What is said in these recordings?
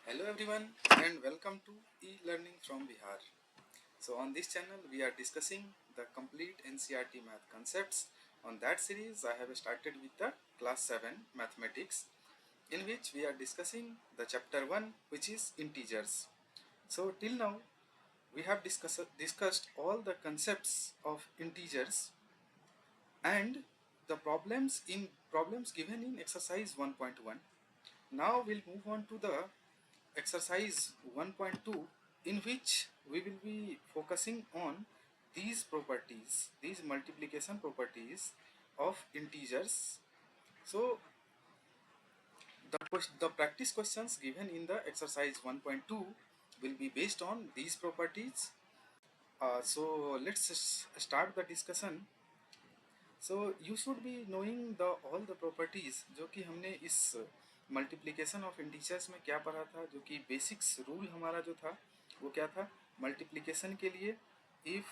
Hello everyone and welcome to e-learning from Bihar. So on this channel we are discussing the complete NCERT math concepts. On that series I have started with the class 7 mathematics, in which we are discussing the chapter 1, which is integers. So till now we have discussed all the concepts of integers and the problems given in exercise 1.1. Now we'll move on to the exercise 1.2, in which we will be focusing on these properties, these multiplication properties of integers. So the practice questions given in the exercise 1.2 will be based on these properties. So let's start the discussion. So you should be knowing the all the properties जो कि हमने इस multiplication of integers में क्या पढ़ा था, जो कि बेसिक्स रूल हमारा जो था वो क्या था मल्टीप्लिकेशन के लिए. If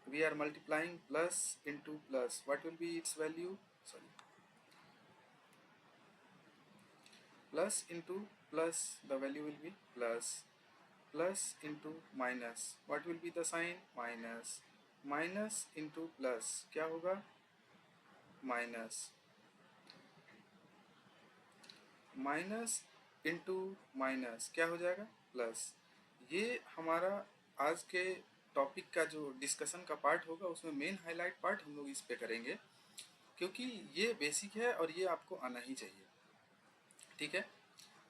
we are multiplying plus into plus, what will be its value, sorry, plus into plus the value will be plus, plus into minus, what will be the sign minus, minus into plus क्या होगा minus, minus into minus क्या हो जाएगा plus. ये हमारा आज के topic का जो डिस्कशन का पार्ट होगा उसमें मेन हाईलाइट पार्ट हम लोग इस पे करेंगे, क्योंकि ये बेसिक है और ये आपको आना ही चाहिए. ठीक है,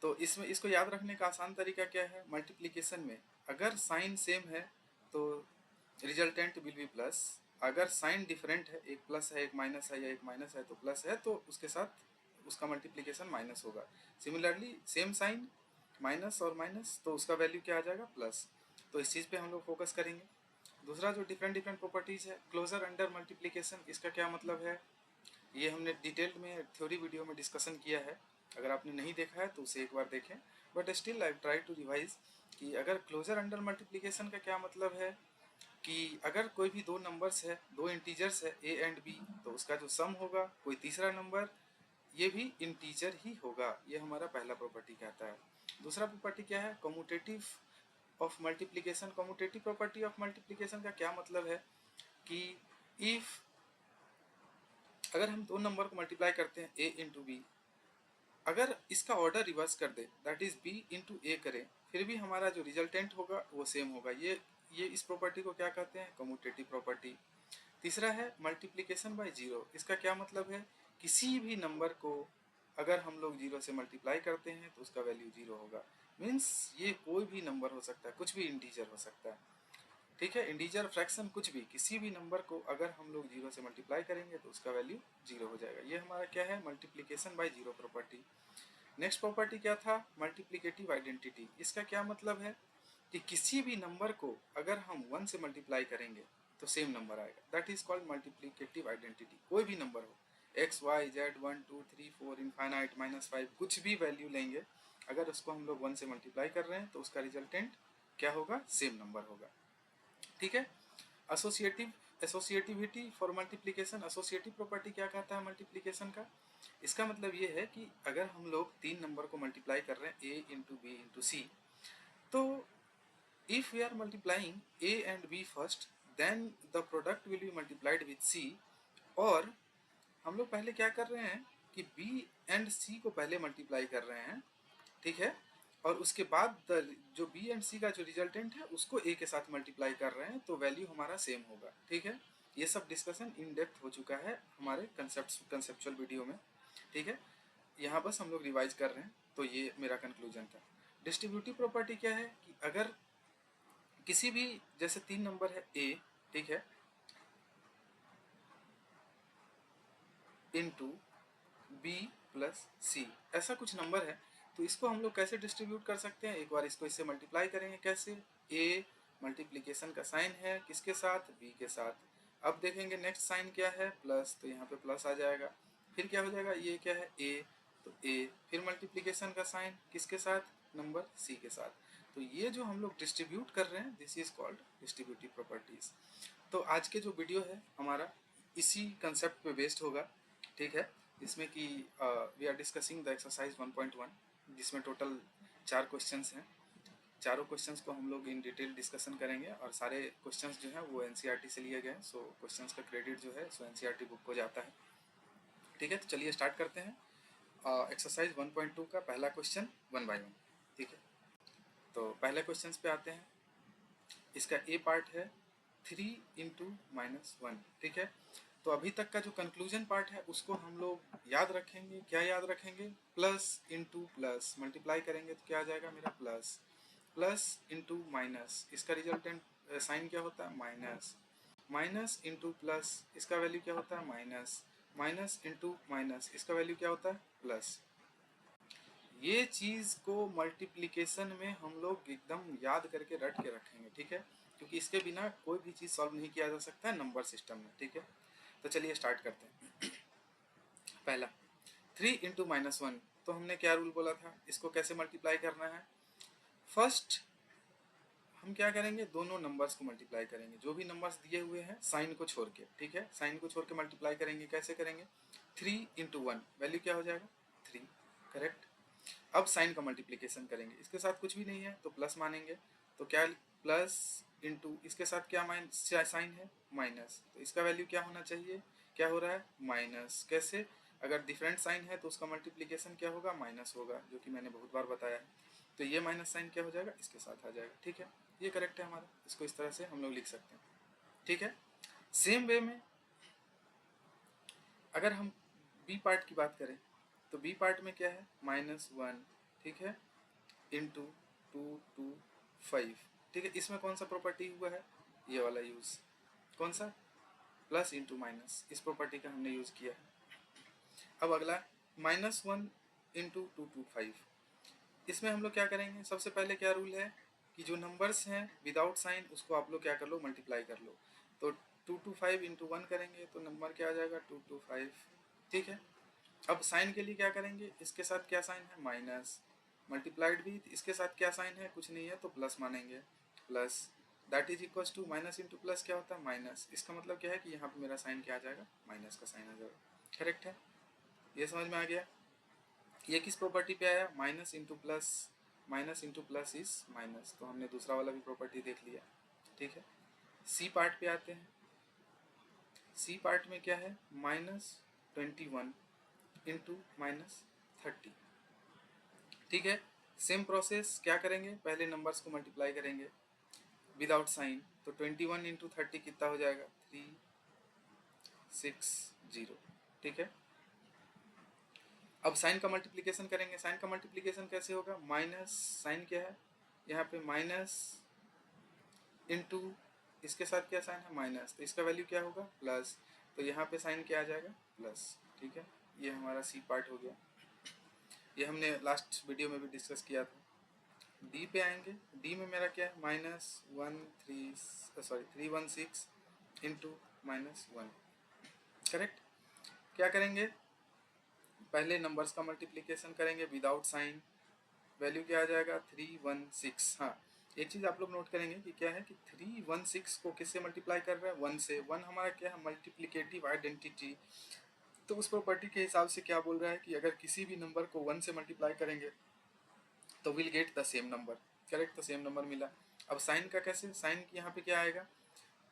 तो इसमें इसको याद रखने का आसान तरीका क्या है, मल्टीप्लिकेशन में अगर साइन सेम है तो रिजल्टेंट विल बी प्लस, अगर साइन डिफरेंट है, एक प्लस है एक माइनस है या एक माइनस है तो प्लस है, तो उसके साथ उसका मल्टीप्लिकेशन माइनस होगा. सिमिलरली सेम साइन माइनस और माइनस तो उसका वैल्यू क्या आ जाएगा प्लस. तो इस चीज़ पे हम लोग फोकस करेंगे. दूसरा जो डिफरेंट डिफरेंट प्रॉपर्टीज़ है, क्लोजर अंडर मल्टीप्लिकेशन, इसका क्या मतलब है, ये हमने डिटेल्ड में थ्योरी वीडियो में डिस्कशन किया है. अगर आपने नहीं देखा है तो उसे एक बार देखें, but still I try to revise कि अगर क्लोजर अंडर मल्टीप्लिकेशन का क्या मतलब है कि अगर कोई भी दो नंबर्स है, दो इंटीजर्स है ए एंड बी, तो उसका जो सम होगा कोई तीसरा नंबर ये भी इंटीजर ही होगा. ये हमारा पहला प्रॉपर्टी कहता है. दूसरा प्रॉपर्टी क्या है, commutative of multiplication. Commutative property of multiplication का क्या मतलब है कि इफ अगर हम दो नंबर को मल्टीप्लाई करते हैं ए इंटू बी, अगर इसका ऑर्डर रिवर्स कर दे, दैट इज बी इंटू ए करें, फिर भी हमारा जो रिजल्टेंट होगा वो सेम होगा. ये इस प्रॉपर्टी को क्या कहते हैं, कम्यूटेटिव प्रॉपर्टी. तीसरा है मल्टीप्लिकेशन बाय जीरो. इसका क्या मतलब है, किसी भी नंबर को अगर हम लोग जीरो से मल्टीप्लाई करते हैं तो उसका वैल्यू जीरो होगा. मीन्स ये कोई भी नंबर हो सकता है, कुछ भी इंटीजर हो सकता है. ठीक है, इंटीजर फ्रैक्शन कुछ भी, किसी भी नंबर को अगर हम लोग जीरो से मल्टीप्लाई करेंगे तो उसका वैल्यू जीरो हो जाएगा. ये हमारा क्या है, multiplication by zero property. Next property क्या था, मल्टीप्लिकेटिव आइडेंटिटी. इसका क्या मतलब है कि किसी भी नंबर को अगर हम वन से मल्टीप्लाई करेंगे तो सेम नंबर आएगा. That is called multiplicative identity. कोई भी नंबर हो, एक्स वाई जेड 1 2 3 4 इनफाइनाइट -5, कुछ भी वैल्यू लेंगे, अगर उसको हम लोग वन से मल्टीप्लाई कर रहे हैं तो उसका रिजल्टेंट क्या होगा, सेम नंबर होगा. ठीक है, associativity for multiplication. Associative property क्या कहता है मल्टीप्लिकेशन का, इसका मतलब ये है कि अगर हम लोग तीन नंबर को मल्टीप्लाई कर रहे हैं A into B into C, तो if we are multiplying A and B first, then the product will be multiplied with C. और हम लोग पहले क्या कर रहे हैं कि बी एंड सी को पहले मल्टीप्लाई कर रहे हैं. ठीक है, और उसके बाद जो बी एंड सी का जो रिजल्टेंट है उसको ए के साथ मल्टीप्लाई कर रहे हैं, तो वैल्यू हमारा सेम होगा. ठीक है, ये सब डिस्कशन इन डेप्थ हो चुका है हमारे कंसेप्चुअल वीडियो में. ठीक है, यहाँ बस हम लोग रिवाइज कर रहे हैं. तो ये मेरा कंक्लूजन था. डिस्ट्रीब्यूटिव प्रॉपर्टी क्या है कि अगर किसी भी, जैसे तीन नंबर है ए, ठीक है, इंटू बी प्लस सी, ऐसा कुछ नंबर है, तो इसको हम लोग कैसे डिस्ट्रीब्यूट कर सकते हैं, एक बार इसको इससे मल्टीप्लाई करेंगे. कैसे, ए मल्टीप्लिकेशन का साइन है किसके साथ, बी के साथ. अब देखेंगे नेक्स्ट साइन क्या है, प्लस, तो यहाँ पे प्लस आ जाएगा. फिर क्या हो जाएगा, ये क्या है ए, तो ए, फिर मल्टीप्लिकेशन का साइन किसके साथ, नंबर सी के साथ. तो ये जो हम लोग डिस्ट्रीब्यूट कर रहे हैं, this is called distributive properties. तो आज के जो वीडियो है हमारा इसी कंसेप्ट पे बेस्ड होगा. ठीक है, जिसमें कि we are discussing the exercise 1.1, जिसमें टोटल 4 क्वेश्चंस हैं। चारों क्वेश्चंस को हम लोग इन डिटेल डिस्कशन करेंगे और सारे क्वेश्चंस जो हैं वो एनसीईआरटी से लिए गए हैं। सो क्वेश्चंस का क्रेडिट जो है सो एनसीईआरटी बुक को जाता है। ठीक है, तो चलिए स्टार्ट करते हैं। एक्सरसाइज 1.2 का पहला क्वेश्चन 1 बाय 1। ठीक है, तो पहले क्वेश्चन पे आते हैं। इसका ए पार्ट है 3 इंटू माइनस 1। ठीक है, तो अभी तक का जो कंक्लूजन पार्ट है उसको हम लोग याद रखेंगे। क्या याद रखेंगे? प्लस इंटू प्लस, मल्टीप्लाई करेंगे तो क्या आ जाएगा मेरा प्लस, प्लस इंटू माइनस, इसका रिजल्टेंट साइन क्या होता है माइनस, माइनस इंटू प्लस, इसका वैल्यू क्या होता है माइनस, माइनस इंटू माइनस, इसका वैल्यू क्या होता है प्लस। ये चीज़ को मल्टीप्लिकेशन में हम लोग एकदम याद करके रट के रखेंगे। ठीक है, क्योंकि इसके बिना कोई भी चीज़ सॉल्व नहीं किया जा सकता है नंबर सिस्टम में। ठीक है, तो चलिए स्टार्ट करते हैं। पहला 3 इंटू माइनस 1, तो हमने क्या रूल बोला था, इसको कैसे मल्टीप्लाई करना है। फर्स्ट हम क्या करेंगे, दोनों नंबर्स को मल्टीप्लाई करेंगे, जो भी नंबर्स दिए हुए हैं साइन को छोड़ के। ठीक है, साइन को छोड़ के मल्टीप्लाई करेंगे। कैसे करेंगे, 3 इंटू 1, वैल्यू क्या हो जाएगा 3। करेक्ट। अब साइन का मल्टीप्लिकेशन करेंगे, इसके साथ कुछ भी नहीं है तो प्लस मानेंगे, तो क्या प्लस इंटू इसके साथ क्या साइन है माइनस, तो इसका वैल्यू क्या होना चाहिए, क्या हो रहा है माइनस। कैसे, अगर डिफरेंट साइन है तो उसका मल्टीप्लिकेशन क्या होगा माइनस होगा, जो कि मैंने बहुत बार बताया है। तो ये माइनस साइन क्या हो जाएगा, इसके साथ आ जाएगा। ठीक है, ये करेक्ट है हमारा, इसको इस तरह से हम लोग लिख सकते हैं। ठीक है, सेम वे में अगर हम बी पार्ट की बात करें तो बी पार्ट में क्या है माइनस 1। ठीक है, इंटू 2 2 5। ठीक है, इसमें कौन सा प्रॉपर्टी हुआ है, ये वाला यूज़, कौन सा, प्लस इंटू माइनस, इस प्रॉपर्टी का हमने यूज़ किया है। अब अगला -1 इंटू 2 2 5, इसमें हम लोग क्या करेंगे, सबसे पहले क्या रूल है कि जो नंबर्स हैं विदाउट साइन उसको आप लोग क्या कर लो मल्टीप्लाई कर लो। तो 2 2 5 इंटू 1 करेंगे तो नंबर क्या आ जाएगा 2 2 5। ठीक है, अब साइन के लिए क्या करेंगे, इसके साथ क्या साइन है माइनस, मल्टीप्लाइड भी इसके साथ क्या साइन है कुछ नहीं है तो प्लस मानेंगे, plus that is equal to minus into plus क्या होता है माइनस। इसका मतलब क्या है कि यहाँ पे मेरा साइन क्या आ जाएगा माइनस का साइन आ जाएगा। करेक्ट है, ये समझ में आ गया। ये किस प्रॉपर्टी पे आया, minus into plus, minus into plus is minus, तो हमने दूसरा वाला भी प्रॉपर्टी देख लिया। ठीक है, सी पार्ट पे आते हैं। सी पार्ट में क्या है -21 इंटू -30। ठीक है, सेम प्रोसेस क्या करेंगे, पहले नंबर्स को मल्टीप्लाई करेंगे विदाउट साइन, तो 21 इंटू 30 कितना हो जाएगा 360। ठीक है, अब साइन का मल्टीप्लिकेशन करेंगे। साइन का मल्टीप्लिकेशन कैसे होगा, माइनस साइन क्या है यहाँ पे माइनस इंटू इसके साथ क्या साइन है माइनस, तो इसका वैल्यू क्या होगा प्लस, तो यहाँ पे साइन क्या आ जाएगा प्लस। ठीक है, ये हमारा सी पार्ट हो गया, ये हमने लास्ट वीडियो में भी डिस्कस किया था। डी पे आएंगे, डी में मेरा क्या है -316 इंटू -1। करेक्ट, क्या करेंगे, पहले नंबर्स का मल्टीप्लिकेशन करेंगे विदाउट साइन, वैल्यू क्या आ जाएगा 316। हाँ, एक चीज़ आप लोग नोट करेंगे कि क्या है कि 316 को किससे मल्टीप्लाई कर रहा है 1 से। 1 हमारा क्या है मल्टीप्लिकेटिव आइडेंटिटी, तो उस प्रॉपर्टी के हिसाब से क्या बोल रहा है कि अगर किसी भी नंबर को 1 से मल्टीप्लाई करेंगे तो will get the same number. Correct, तो सेम नंबर मिला। अब साइन का कैसे, साइन की यहाँ पे क्या आएगा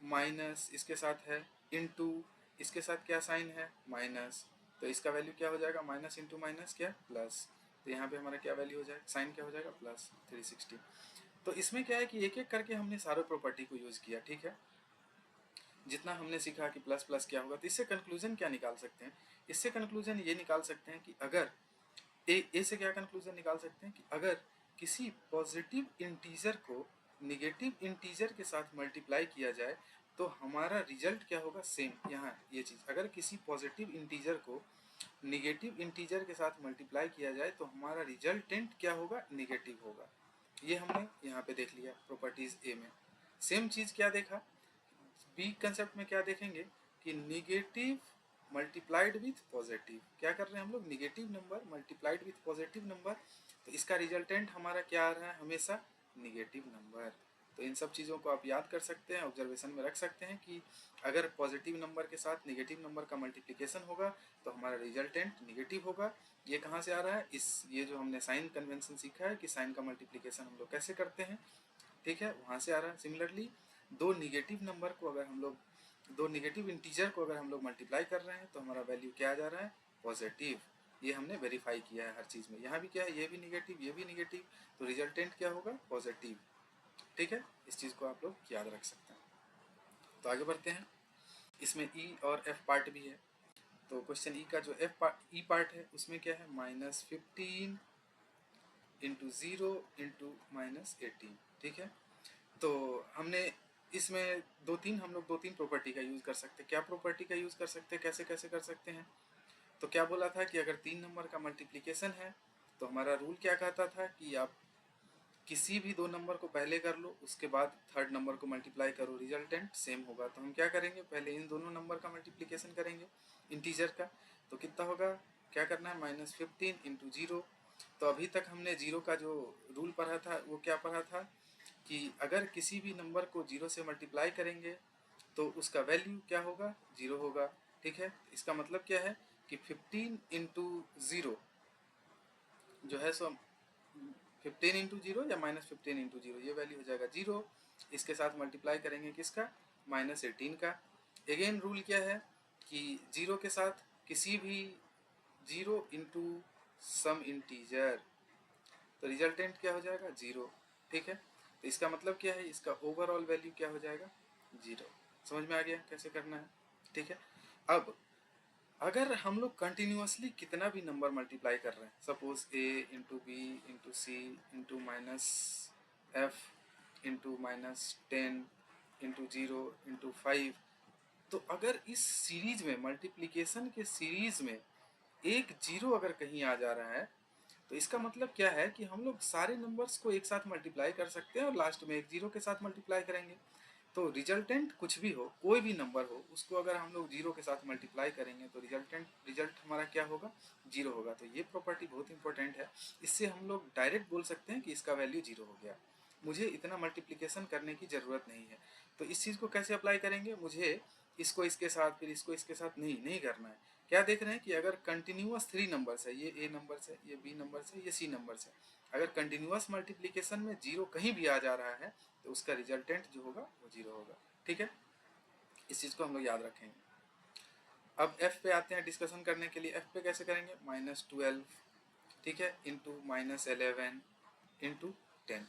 माइनस, इसके साथ है इंटू, इसके साथ क्या साइन है माइनस, तो इसका वैल्यू क्या हो जाएगा माइनस इंटू माइनस क्या प्लस, तो यहाँ पे हमारा क्या वैल्यू हो जाएगा, साइन क्या हो जाएगा प्लस 360। तो इसमें क्या है कि एक एक करके हमने सारे प्रॉपर्टी को यूज़ किया। ठीक है, जितना हमने सीखा कि प्लस प्लस क्या होगा, तो इससे कंक्लूजन क्या निकाल सकते हैं, इससे कंक्लूजन ये निकाल सकते हैं कि अगर ए से क्या कंक्लूजन निकाल सकते हैं कि अगर किसी पॉजिटिव इंटीजर को निगेटिव इंटीजर के साथ मल्टीप्लाई किया जाए तो हमारा रिजल्ट क्या होगा सेम। यहाँ ये चीज़, अगर किसी पॉजिटिव इंटीजर को निगेटिव इंटीजर के साथ मल्टीप्लाई किया जाए तो हमारा रिजल्टेंट क्या होगा निगेटिव होगा। ये हमने यहाँ पे देख लिया प्रॉपर्टीज ए में। सेम चीज़ क्या देखा बी कंसेप्ट में, क्या देखेंगे कि निगेटिव मल्टीप्लाइड विथ पॉजिटिव, क्या कर रहे हैं हम लोग negative number multiplied with positive number, तो इसका रिजल्टेंट हमारा क्या आ रहा है हमेशा निगेटिव नंबर। तो इन सब चीज़ों को आप याद कर सकते हैं, ऑब्जर्वेशन में रख सकते हैं कि अगर पॉजिटिव नंबर के साथ नेगेटिव नंबर का मल्टीप्लिकेशन होगा तो हमारा रिजल्टेंट नेगेटिव होगा। ये कहाँ से आ रहा है, ये जो हमने साइन कन्वेंशन सीखा है कि साइन का मल्टीप्लिकेशन हम लोग कैसे करते हैं, ठीक है, वहाँ से आ रहा है। सिमिलरली दो निगेटिव नंबर को अगर हम लोग, दो निगेटिव इंटीजर को अगर हम लोग मल्टीप्लाई कर रहे हैं तो हमारा वैल्यू क्या आ जा रहा है, पॉजिटिव। ये हमने वेरीफाई किया है हर चीज़ में। यहाँ भी क्या है, ये भी निगेटिव, ये भी निगेटिव, तो रिजल्टेंट क्या होगा, पॉजिटिव। ठीक है, इस चीज़ को आप लोग याद रख सकते हैं। तो आगे बढ़ते हैं। इसमें ई और एफ पार्ट भी है। तो क्वेश्चन ई का जो ई पार्ट है उसमें क्या है, -15 इंटू 0 इंटू -18। ठीक है, तो हमने इसमें हम लोग दो तीन प्रॉपर्टी का यूज़ कर सकते हैं। क्या प्रॉपर्टी का यूज़ कर सकते हैं, कैसे कैसे कर सकते हैं। तो क्या बोला था कि अगर 3 नंबर का मल्टीप्लिकेशन है तो हमारा रूल क्या कहता था कि आप किसी भी दो नंबर को पहले कर लो, उसके बाद थर्ड नंबर को मल्टीप्लाई करो, रिजल्टेंट सेम होगा। तो हम क्या करेंगे, पहले इन दोनों नंबर का मल्टीप्लिकेशन करेंगे इंटीजर का। तो कितना होगा, क्या करना है, -15 इंटू 0। तो अभी तक हमने जीरो का जो रूल पढ़ा था वो क्या पढ़ा था कि अगर किसी भी नंबर को 0 से मल्टीप्लाई करेंगे तो उसका वैल्यू क्या होगा, 0 होगा। ठीक है, इसका मतलब क्या है कि 15 इंटू 0 जो है सो 15 इंटू 0 या -15 इंटू 0, ये वैल्यू हो जाएगा 0। इसके साथ मल्टीप्लाई करेंगे किसका, -18 का। अगेन रूल क्या है कि 0 के साथ किसी भी 0 इंटू सम इंटीजर, तो रिजल्टेंट क्या हो जाएगा, 0। ठीक है, तो इसका मतलब क्या है, इसका ओवरऑल वैल्यू क्या हो जाएगा, 0। समझ में आ गया कैसे करना है। ठीक है, अब अगर हम लोग कंटिन्यूसली कितना भी नंबर मल्टीप्लाई कर रहे हैं, suppose a into B into C into -f into -10 into 0 into 5, तो अगर इस सीरीज में, मल्टीप्लिकेशन के सीरीज में एक 0 अगर कहीं आ जा रहा है तो इसका मतलब क्या है कि हम लोग सारे नंबर्स को एक साथ मल्टीप्लाई कर सकते हैं और लास्ट में एक 0 के साथ मल्टीप्लाई करेंगे। तो रिजल्टेंट कुछ भी हो, कोई भी नंबर हो, उसको अगर हम लोग 0 के साथ मल्टीप्लाई करेंगे तो रिजल्ट हमारा क्या होगा, 0 होगा। तो ये प्रॉपर्टी बहुत इंपॉर्टेंट है। इससे हम लोग डायरेक्ट बोल सकते हैं कि इसका वैल्यू 0 हो गया, मुझे इतना मल्टीप्लिकेशन करने की ज़रूरत नहीं है। तो इस चीज़ को कैसे अप्लाई करेंगे, मुझे इसको इसके साथ फिर इसको इसके साथ नहीं करना है। क्या देख रहे हैं कि अगर कंटिन्यूअस 3 नंबर्स है, ये ए नंबर से, ये बी नंबर से, ये सी नंबर से, अगर कंटिन्यूअस मल्टीप्लिकेशन में 0 कहीं भी आ जा रहा है तो उसका रिजल्टेंट जो होगा वो 0 होगा। ठीक है, इस चीज़ को हम लोग याद रखेंगे। अब f पे आते हैं डिस्कशन करने के लिए। f पे कैसे करेंगे, -12, ठीक है, इंटू -11 इंटू 10।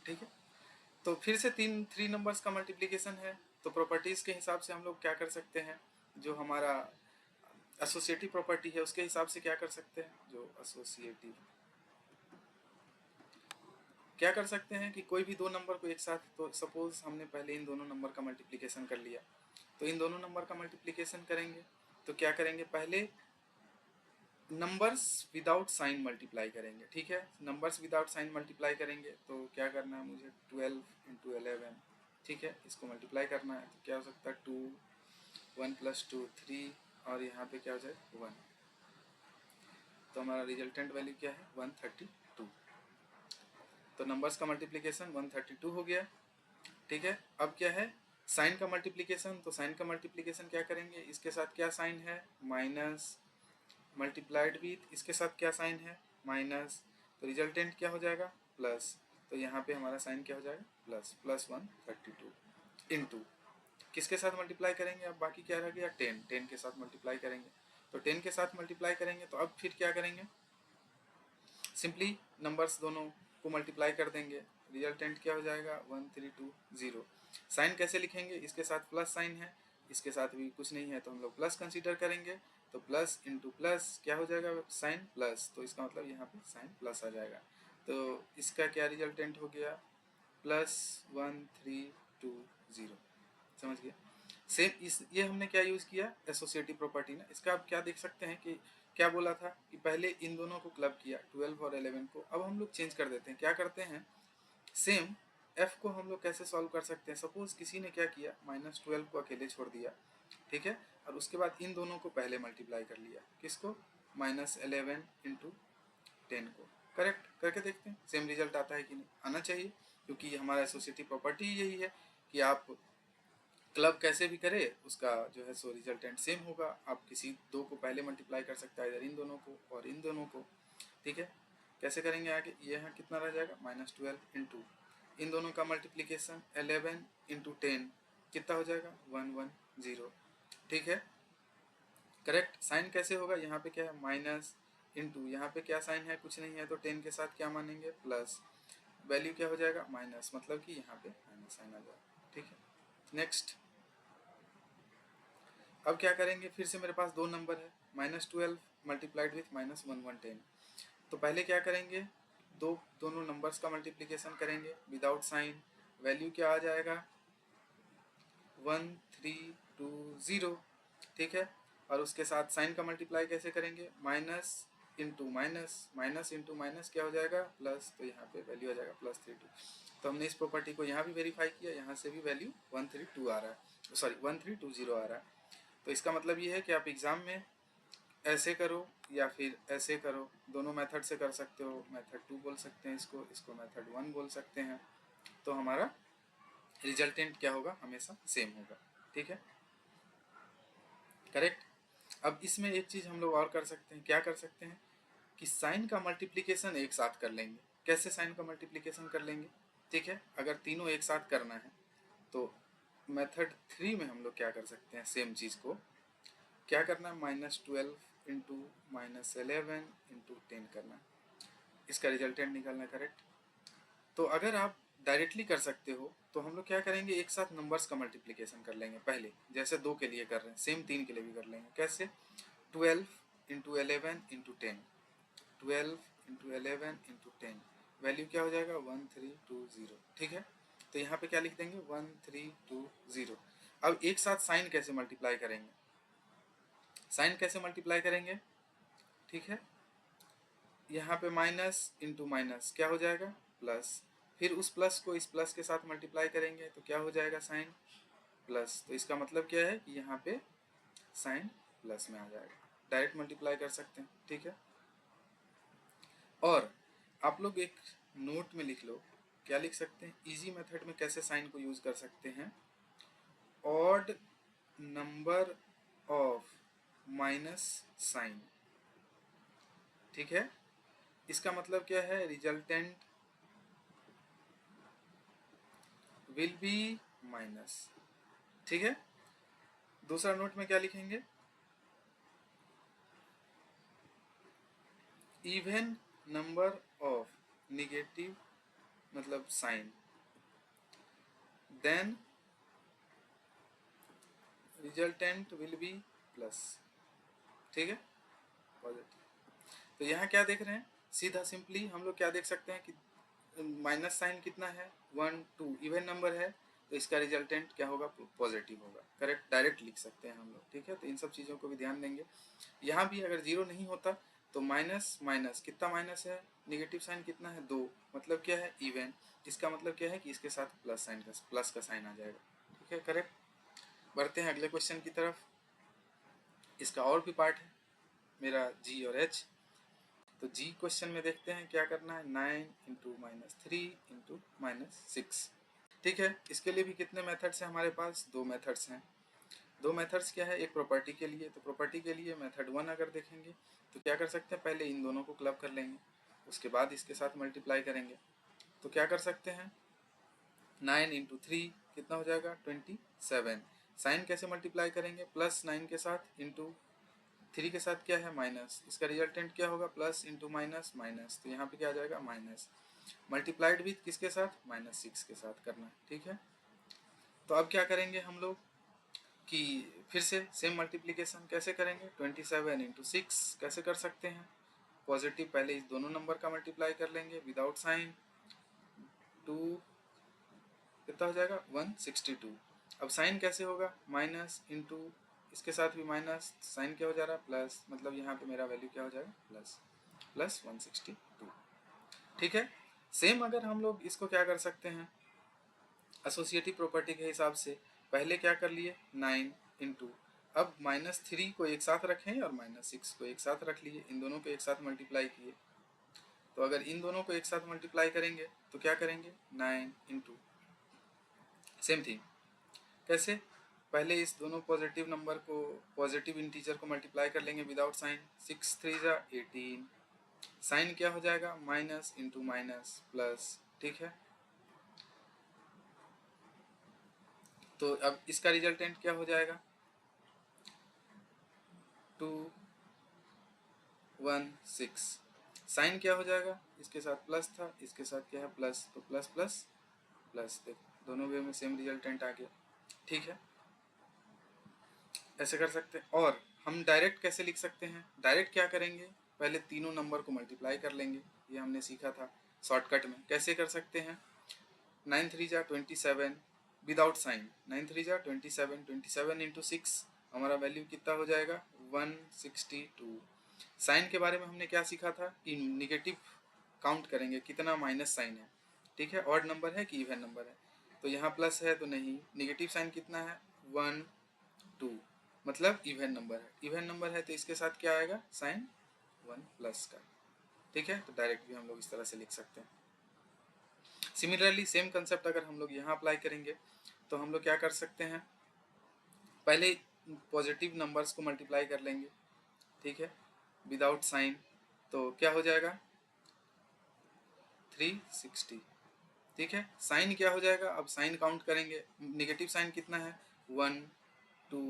ठीक है, तो फिर से थ्री नंबर्स का मल्टीप्लिकेशन है, तो प्रॉपर्टीज़ के हिसाब से हम लोग क्या कर सकते हैं, जो हमारा एसोसिएटिव प्रॉपर्टी है उसके हिसाब से क्या कर सकते हैं, जो एसोसिएटिव क्या कर सकते हैं कि कोई भी दो नंबर को एक साथ, तो सपोज हमने पहले इन दोनों नंबर का मल्टीप्लिकेशन कर लिया, तो इन दोनों नंबर का मल्टीप्लिकेशन करेंगे तो क्या करेंगे, पहले नंबर्स विदाउट साइन मल्टीप्लाई करेंगे। ठीक है, नंबर्स विदाउट साइन मल्टीप्लाई करेंगे तो क्या करना है मुझे, 12 इंटू 11। ठीक है, इसको मल्टीप्लाई करना है तो क्या हो सकता है, 2, 1 + 2 3, और यहाँ पे क्या हो जाए, 1। तो हमारा रिजल्टेंट वैल्यू क्या है, 132। तो नंबर्स का मल्टीप्लिकेशन 132 हो गया। ठीक है, अब क्या है, साइन का मल्टीप्लिकेशन। तो साइन का मल्टीप्लिकेशन क्या करेंगे, इसके साथ क्या साइन है, माइनस, मल्टीप्लाइड विथ इसके साथ क्या साइन है, माइनस, तो रिजल्टेंट क्या हो जाएगा, प्लस। तो यहाँ पे हमारा साइन क्या हो जाएगा, प्लस, +132 इंटू किसके साथ मल्टीप्लाई करेंगे, अब बाकी क्या रह गया, 10 के साथ मल्टीप्लाई करेंगे। तो 10 के साथ मल्टीप्लाई करेंगे तो अब फिर क्या करेंगे, सिंपली नंबर्स दोनों को मल्टीप्लाई कर देंगे, रिजल्टेंट क्या हो जाएगा, 1320। साइन कैसे लिखेंगे, इसके साथ प्लस साइन है, इसके साथ भी कुछ नहीं है तो हम लोग प्लस कंसीडर करेंगे। तो प्लस इंटू प्लस क्या हो जाएगा, साइन प्लस, तो इसका मतलब यहाँ पे साइन प्लस आ जाएगा। तो इसका क्या रिजल्टेंट हो गया, +1320। समझ गया। सेम इस ये हमने क्या यूज़ किया, एसोसिएटिव प्रॉपर्टी ना। इसका आप क्या देख सकते हैं कि क्या बोला था कि पहले इन दोनों को क्लब किया, 12 और 11 को। अब हम लोग चेंज कर देते हैं, क्या करते हैं, सेम f को हम लोग कैसे सॉल्व कर सकते हैं। सपोज किसी ने क्या किया, -12 को अकेले छोड़ दिया, ठीक है, और उसके बाद इन दोनों को पहले मल्टीप्लाई कर लिया, किसको, -11 इंटू 10 को। करेक्ट करके देखते हैं सेम रिजल्ट आता है कि नहीं, आना चाहिए, क्योंकि हमारा एसोसिएटिव प्रॉपर्टी यही है कि आप क्लब कैसे भी करे उसका जो है सो रिजल्टेंट सेम होगा। आप किसी दो को पहले मल्टीप्लाई कर सकता है, इधर इन दोनों को और इन दोनों को, ठीक है। कैसे करेंगे आगे, ये यहाँ कितना रह जाएगा -12 इंटू इन दोनों का मल्टीप्लीकेशन 11 इंटू 10 कितना हो जाएगा 110, ठीक है। करेक्ट। साइन कैसे होगा, यहाँ पे क्या है माइनस इंटू यहाँ पे क्या साइन है, कुछ नहीं है, तो 10 के साथ क्या मानेंगे प्लस, वैल्यू क्या हो जाएगा माइनस, मतलब कि यहाँ पे माइनस साइन आ जाएगा, ठीक है। नेक्स्ट, अब क्या करेंगे, फिर से मेरे पास दो नंबर है -12 मल्टीप्लाइड विथ -1110, तो पहले क्या करेंगे, दोनों नंबर्स का मल्टीप्लिकेशन करेंगे विदाउट साइन, वैल्यू क्या आ जाएगा 1320, ठीक है। और उसके साथ साइन का मल्टीप्लाई कैसे करेंगे, minus into minus, minus into minus क्या हो जाएगा प्लस, तो यहाँ पे वैल्यू आ जाएगा +32। तो हमने इस प्रॉपर्टी को यहाँ भी वेरीफाई किया, यहाँ से भी वैल्यू 132 आ रहा है, सॉरी 1320 आ रहा है। तो इसका मतलब ये है कि आप एग्ज़ाम में ऐसे करो या फिर ऐसे करो, दोनों मेथड से कर सकते हो, मेथड 2 बोल सकते हैं इसको, इसको मेथड 1 बोल सकते हैं, तो हमारा रिजल्टेंट क्या होगा हमेशा सेम होगा, ठीक है। करेक्ट। अब इसमें एक चीज़ हम लोग और कर सकते हैं, क्या कर सकते हैं कि साइन का मल्टीप्लिकेशन एक साथ कर लेंगे। कैसे साइन का मल्टीप्लिकेशन कर लेंगे, ठीक है। अगर तीनों एक साथ करना है तो मेथड 3 में हम लोग क्या कर सकते हैं, सेम चीज़ को क्या करना है, -12 इंटू -11 इंटू 10 करना है, इसका रिजल्टेंट निकालना है, करेक्ट। तो अगर आप डायरेक्टली कर सकते हो तो हम लोग क्या करेंगे, एक साथ नंबर्स का मल्टीप्लिकेशन कर लेंगे पहले, जैसे 2 के लिए कर रहे हैं सेम 3 के लिए भी कर लेंगे। कैसे, 12 into 11 into 10, 12 into 11 into 10, value क्या हो जाएगा 1320, ठीक है। तो यहाँ पे क्या लिख देंगे 1320। अब एक साथ साइन कैसे मल्टीप्लाई करेंगे, साइन कैसे मल्टीप्लाई करेंगे, ठीक है। यहाँ पे माइनस इंटू माइनस क्या हो जाएगा प्लस, फिर उस प्लस को इस प्लस के साथ मल्टीप्लाई करेंगे तो क्या हो जाएगा साइन प्लस, तो इसका मतलब क्या है कि यहाँ पे साइन प्लस में आ जाएगा, डायरेक्ट मल्टीप्लाई कर सकते हैं, ठीक है। और आप लोग एक नोट में लिख लो, क्या लिख सकते हैं, इजी मेथड में कैसे साइन को यूज कर सकते हैं, odd number of minus sign, ठीक है। इसका मतलब क्या है, रिजल्टेंट विल बी माइनस, ठीक है। दूसरा नोट में क्या लिखेंगे, इवन नंबर ऑफ निगेटिव मतलब sign, then resultant will be plus, ठीक है, पॉजिटिव। तो यहाँ क्या देख रहे हैं, सीधा सिंपली हम लोग क्या देख सकते हैं कि माइनस साइन कितना है 1 2, इवन नंबर है, तो इसका रिजल्टेंट क्या होगा पॉजिटिव होगा, करेक्ट, डायरेक्ट लिख सकते हैं हम लोग, ठीक है। तो इन सब चीज़ों को भी ध्यान देंगे। यहाँ भी अगर जीरो नहीं होता तो माइनस माइनस कितना माइनस है, निगेटिव साइन कितना है 2, मतलब क्या है इवन, इसका मतलब क्या है कि इसके साथ प्लस साइन का प्लस का साइन आ जाएगा, ठीक है, करेक्ट। बढ़ते हैं अगले क्वेश्चन की तरफ। इसका और भी पार्ट है मेरा जी और एच। तो जी क्वेश्चन में देखते हैं क्या करना है, 9 इंटू -3 इंटू -6, ठीक है। इसके लिए भी कितने मेथड्स हैं हमारे पास, दो मेथड्स हैं। दो मेथड्स क्या है, एक प्रॉपर्टी के लिए, तो प्रॉपर्टी के लिए मेथड 1 अगर देखेंगे तो क्या कर सकते हैं, पहले इन दोनों को क्लब कर लेंगे, उसके बाद इसके साथ मल्टीप्लाई करेंगे। तो क्या कर सकते हैं, 9 इंटू 3 कितना हो जाएगा 27। साइन कैसे मल्टीप्लाई करेंगे, +9 के साथ इंटू 3 के साथ क्या है माइनस, इसका रिजल्टेंट क्या होगा प्लस इंटू माइनस माइनस, तो यहाँ पे क्या आ जाएगा माइनस, मल्टीप्लाइड विथ किसके साथ -6 के साथ करना है, ठीक है। तो अब क्या करेंगे हम लोग कि फिर से सेम मल्टीप्लिकेशन कैसे करेंगे, 27 इंटू 6 कैसे कर सकते हैं, पॉजिटिव पहले इस दोनों नंबर का मल्टीप्लाई कर लेंगे विदाउट साइन, 2 कितना हो जाएगा 162। अब साइन कैसे होगा, माइनस इंटू इसके साथ भी माइनस, साइन क्या हो जा रहा है प्लस, मतलब यहाँ पे मेरा वैल्यू क्या हो जाएगा प्लस 162, ठीक है। सेम अगर हम लोग इसको क्या कर सकते हैं, एसोसिएटिव प्रॉपर्टी के हिसाब से पहले क्या कर लिए 9 इंटू, अब -3 को एक साथ रखें और -6 को एक साथ रख लिए, इन दोनों को एक साथ मल्टीप्लाई किए, तो अगर इन दोनों को एक साथ मल्टीप्लाई करेंगे तो क्या करेंगे, 9 इंटू, सेम थिंग कैसे, पहले इस दोनों पॉजिटिव नंबर को, पॉजिटिव इंटीजर को मल्टीप्लाई कर लेंगे विदाउट साइन, 6 3 जा 18, साइन क्या हो जाएगा, माइनस इंटू माइनस प्लस, ठीक है। तो अब इसका रिजल्टेंट क्या हो जाएगा, 2 1 6, साइन क्या हो जाएगा, इसके साथ प्लस था, इसके साथ क्या है प्लस, तो प्लस प्लस प्लस, देखो दोनों वे में सेम रिजल्टेंट आ गया, ठीक है। ऐसे कर सकते हैं। और हम डायरेक्ट कैसे लिख सकते हैं, डायरेक्ट क्या करेंगे, पहले तीनों नंबर को मल्टीप्लाई कर लेंगे, ये हमने सीखा था शॉर्टकट में। कैसे कर सकते हैं, 9 3 जा 27 विदाउट साइन, 9 3 जा 27, 27 इंटू 6 हमारा वैल्यू कितना हो जाएगा, 162। साइन के बारे में हमने क्या सीखा था कि निगेटिव काउंट करेंगे, कितना माइनस साइन है, ठीक है, ऑड नंबर है कि इवन नंबर है, तो यहाँ प्लस है तो नहीं, निगेटिव साइन कितना है 1 2, मतलब इवन नंबर है, इवन नंबर है तो इसके साथ क्या आएगा, साइन 1 प्लस का, ठीक है। तो डायरेक्ट भी हम लोग इस तरह से लिख सकते हैं। सिमिलरली सेम कंसेप्ट अगर हम लोग यहाँ अप्लाई करेंगे तो हम लोग क्या कर सकते हैं, पहले पॉजिटिव नंबर्स को मल्टीप्लाई कर लेंगे, ठीक है, विदाउट साइन, तो क्या हो जाएगा 360, ठीक है। साइन क्या हो जाएगा, अब साइन काउंट करेंगे, निगेटिव साइन कितना है 1 2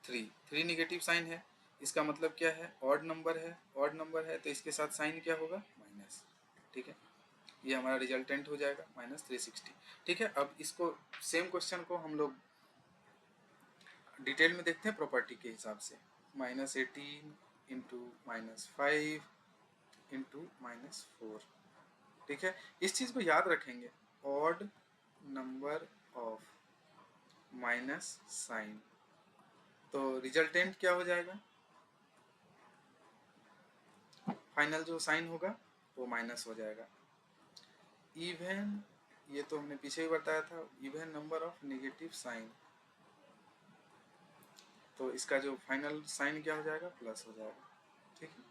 3, 3 निगेटिव साइन है, इसका मतलब क्या है, ऑड नंबर है, ऑड नंबर है तो इसके साथ साइन क्या होगा, माइनस, ठीक है। ये हमारा रिजल्टेंट हो जाएगा -360, ठीक है। अब इसको सेम क्वेश्चन को हम लोग डिटेल में देखते हैं प्रॉपर्टी के हिसाब से, -18 इंटू -5 इंटू -4, ठीक है। इस चीज़ को याद रखेंगे, odd number of minus sign, तो रिजल्टेंट क्या हो जाएगा, फाइनल जो साइन होगा वो माइनस हो जाएगा। इवन, ये तो हमने पीछे ही बताया था, even number of negative sign, तो इसका जो फाइनल साइन क्या हो जाएगा, प्लस हो जाएगा, ठीक है,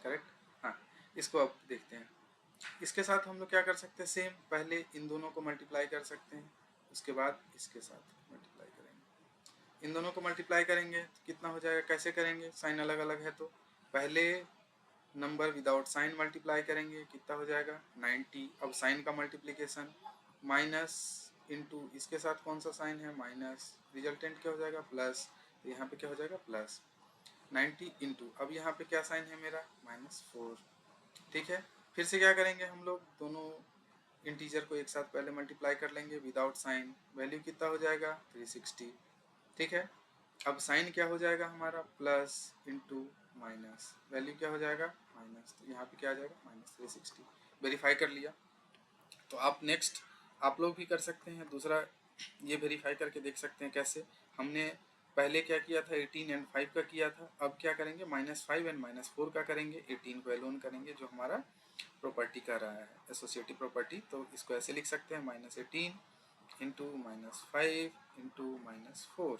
करेक्ट। हाँ, इसको अब देखते हैं। इसके साथ हम लोग क्या कर सकते हैं, सेम पहले इन दोनों को मल्टीप्लाई कर सकते हैं, उसके बाद इसके साथ मल्टीप्लाई करेंगे, इन दोनों को मल्टीप्लाई करेंगे तो कितना हो जाएगा, कैसे करेंगे, साइन अलग अलग है तो पहले नंबर विदाउट साइन मल्टीप्लाई करेंगे, कितना हो जाएगा 90, अब साइन का मल्टीप्लिकेशन, माइनस इंटू इसके साथ कौन सा साइन है, माइनस, रिजल्टेंट क्या हो जाएगा प्लस, तो यहाँ पे क्या हो जाएगा प्लस 90 इंटू, अब यहाँ पे क्या साइन है मेरा -4, ठीक है। फिर से क्या करेंगे, हम लोग दोनों इंटीजर को एक साथ पहले मल्टीप्लाई कर लेंगे विदाउट साइन, वैल्यू कितना हो जाएगा 360, ठीक है। अब साइन क्या हो जाएगा हमारा, प्लस इंटू माइनस, वैल्यू क्या हो जाएगा माइनस, तो यहाँ पे क्या आ जाएगा -360, वेरीफाई कर लिया। तो आप नेक्स्ट आप लोग भी कर सकते हैं, दूसरा ये वेरीफाई करके देख सकते हैं कैसे, हमने पहले क्या किया था 18 एंड 5 का किया था, अब क्या करेंगे -5 एंड -4 का करेंगे, 18 को एलोन करेंगे जो हमारा प्रॉपर्टी का रहा है एसोसिएटिव प्रॉपर्टी, तो इसको ऐसे लिख सकते हैं -18 इंटू -5 इंटू -4,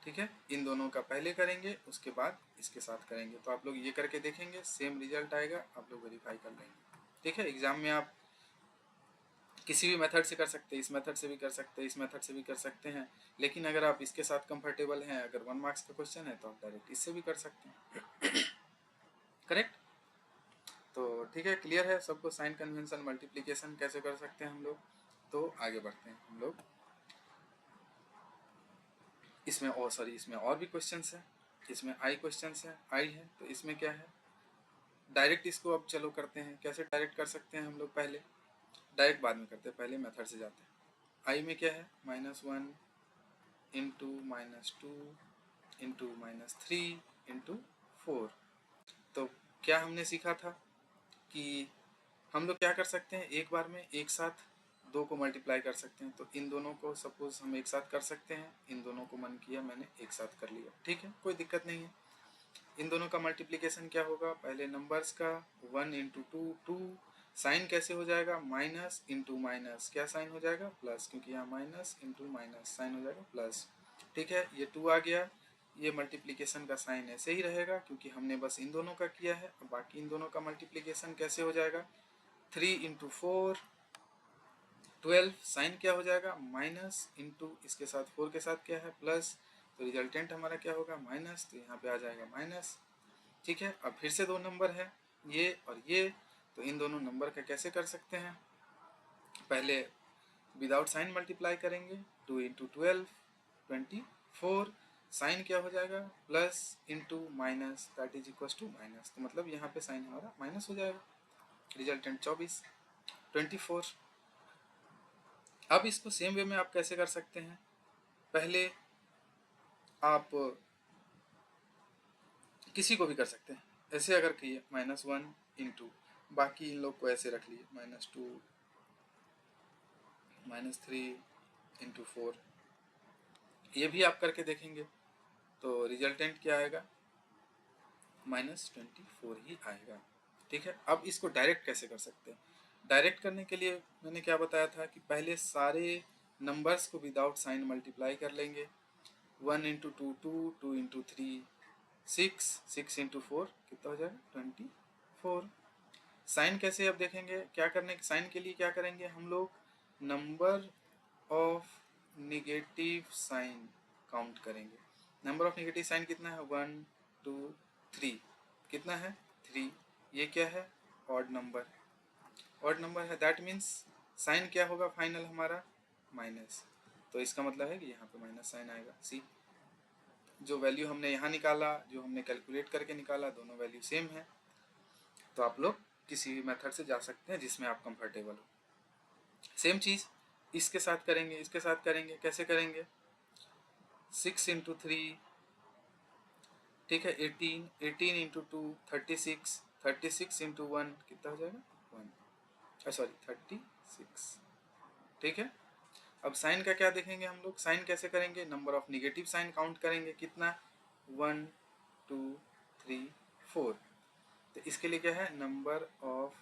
ठीक है। इन दोनों का पहले करेंगे उसके बाद इसके साथ करेंगे, तो आप लोग ये करके देखेंगे सेम रिजल्ट आएगा, आप लोग वेरीफाई कर लेंगे, ठीक है। एग्जाम में आप किसी भी मेथड से कर सकते हैं, इस मेथड से भी कर सकते हैं, इस मेथड से भी कर सकते हैं, लेकिन अगर आप इसके साथ कंफर्टेबल हैं, अगर 1 मार्क्स का क्वेश्चन है तो आप डायरेक्ट इससे भी कर सकते हैं, करेक्ट। तो ठीक है, क्लियर है सबको, साइन कन्वेंशन मल्टीप्लिकेशन कैसे कर सकते हैं हम लोग। तो आगे बढ़ते हैं हम लोग, इसमें इसमें और भी क्वेश्चंस हैं, इसमें आई क्वेश्चंस हैं, आई है, तो इसमें क्या है, डायरेक्ट इसको अब चलो करते हैं, कैसे डायरेक्ट कर सकते हैं हम लोग, पहले डायरेक्ट बाद में करते हैं, पहले मेथड से जाते हैं। आई में क्या है, -1 इंटू -2 इंटू -3 इंटू 4, तो क्या हमने सीखा था कि हम लोग क्या कर सकते हैं, एक बार में एक साथ दो को मल्टीप्लाई कर सकते हैं, तो इन दोनों को सपोज हम एक साथ कर सकते हैं, इन दोनों को मन किया मैंने एक साथ कर लिया, ठीक है, कोई दिक्कत नहीं है। इन दोनों का मल्टीप्लिकेशन क्या होगा, पहले नंबर्स का 1 इंटू 2 2, साइन कैसे हो जाएगा, माइनस इंटू माइनस, क्या साइन हो जाएगा प्लस, क्योंकि यहाँ माइनस इंटू माइनस साइन हो जाएगा प्लस, ठीक है। ये 2 आ गया, ये मल्टीप्लिकेशन का साइन ऐसे ही रहेगा क्योंकि हमने बस इन दोनों का किया है। अब बाकी इन दोनों का मल्टीप्लिकेशन कैसे हो जाएगा, 3 इंटू 4 12, साइन क्या हो जाएगा माइनस, इंटू इसके साथ 4 के साथ क्या है प्लस, तो रिजल्टेंट हमारा क्या होगा माइनस, तो यहाँ पे आ जाएगा माइनस। ठीक है, अब फिर से दो नंबर है ये और ये, तो इन दोनों नंबर का कैसे कर सकते हैं, पहले विदाउट साइन मल्टीप्लाई करेंगे, 2 इंटू 12 24, साइन क्या हो जाएगा plus into minus that is equal to minus, तो मतलब यहाँ पे साइन हमारा माइनस हो जाएगा, रिजल्टेंट 24 24। अब इसको सेम वे में आप कैसे कर सकते हैं, पहले आप किसी को भी कर सकते हैं, ऐसे अगर किए -1 इंटू, बाकी इन लोग को ऐसे रख लिए -2 -3 इंटू 4, ये भी आप करके देखेंगे तो रिजल्टेंट क्या आएगा -24 ही आएगा। ठीक है, अब इसको डायरेक्ट कैसे कर सकते हैं, डायरेक्ट करने के लिए मैंने क्या बताया था कि पहले सारे नंबर्स को विदाउट साइन मल्टीप्लाई कर लेंगे, 1 इंटू 2 2, 2 इंटू 3 6, 6 इंटू 4 कितना हो जाएगा 24। साइन कैसे अब देखेंगे, क्या करने साइन के लिए क्या करेंगे हम लोग, number of negative sign count करेंगे। नंबर ऑफ निगेटिव साइन कितना है 1 2 3, कितना है 3, ये क्या है ऑड नंबर, ऑड नंबर है, दैट मीन्स साइन क्या होगा फाइनल हमारा माइनस, तो इसका मतलब है कि यहाँ पे माइनस साइन आएगा। सी, जो वैल्यू हमने यहाँ निकाला, जो हमने कैलकुलेट करके निकाला, दोनों वैल्यू सेम है, तो आप लोग किसी भी मेथड से जा सकते हैं जिसमें आप कंफर्टेबल हो। सेम चीज़ इसके साथ करेंगे, इसके साथ करेंगे, कैसे करेंगे 6 इंटू 3, ठीक है 18, 18 इंटू 2 36, 36 इंटू 1 कितना हो जाएगा 1, सॉरी 36। ठीक है, अब साइन का क्या देखेंगे हम लोग, साइन कैसे करेंगे, number of negative sign count करेंगे, कितना 1 2 3 4, तो इसके लिए क्या है नंबर ऑफ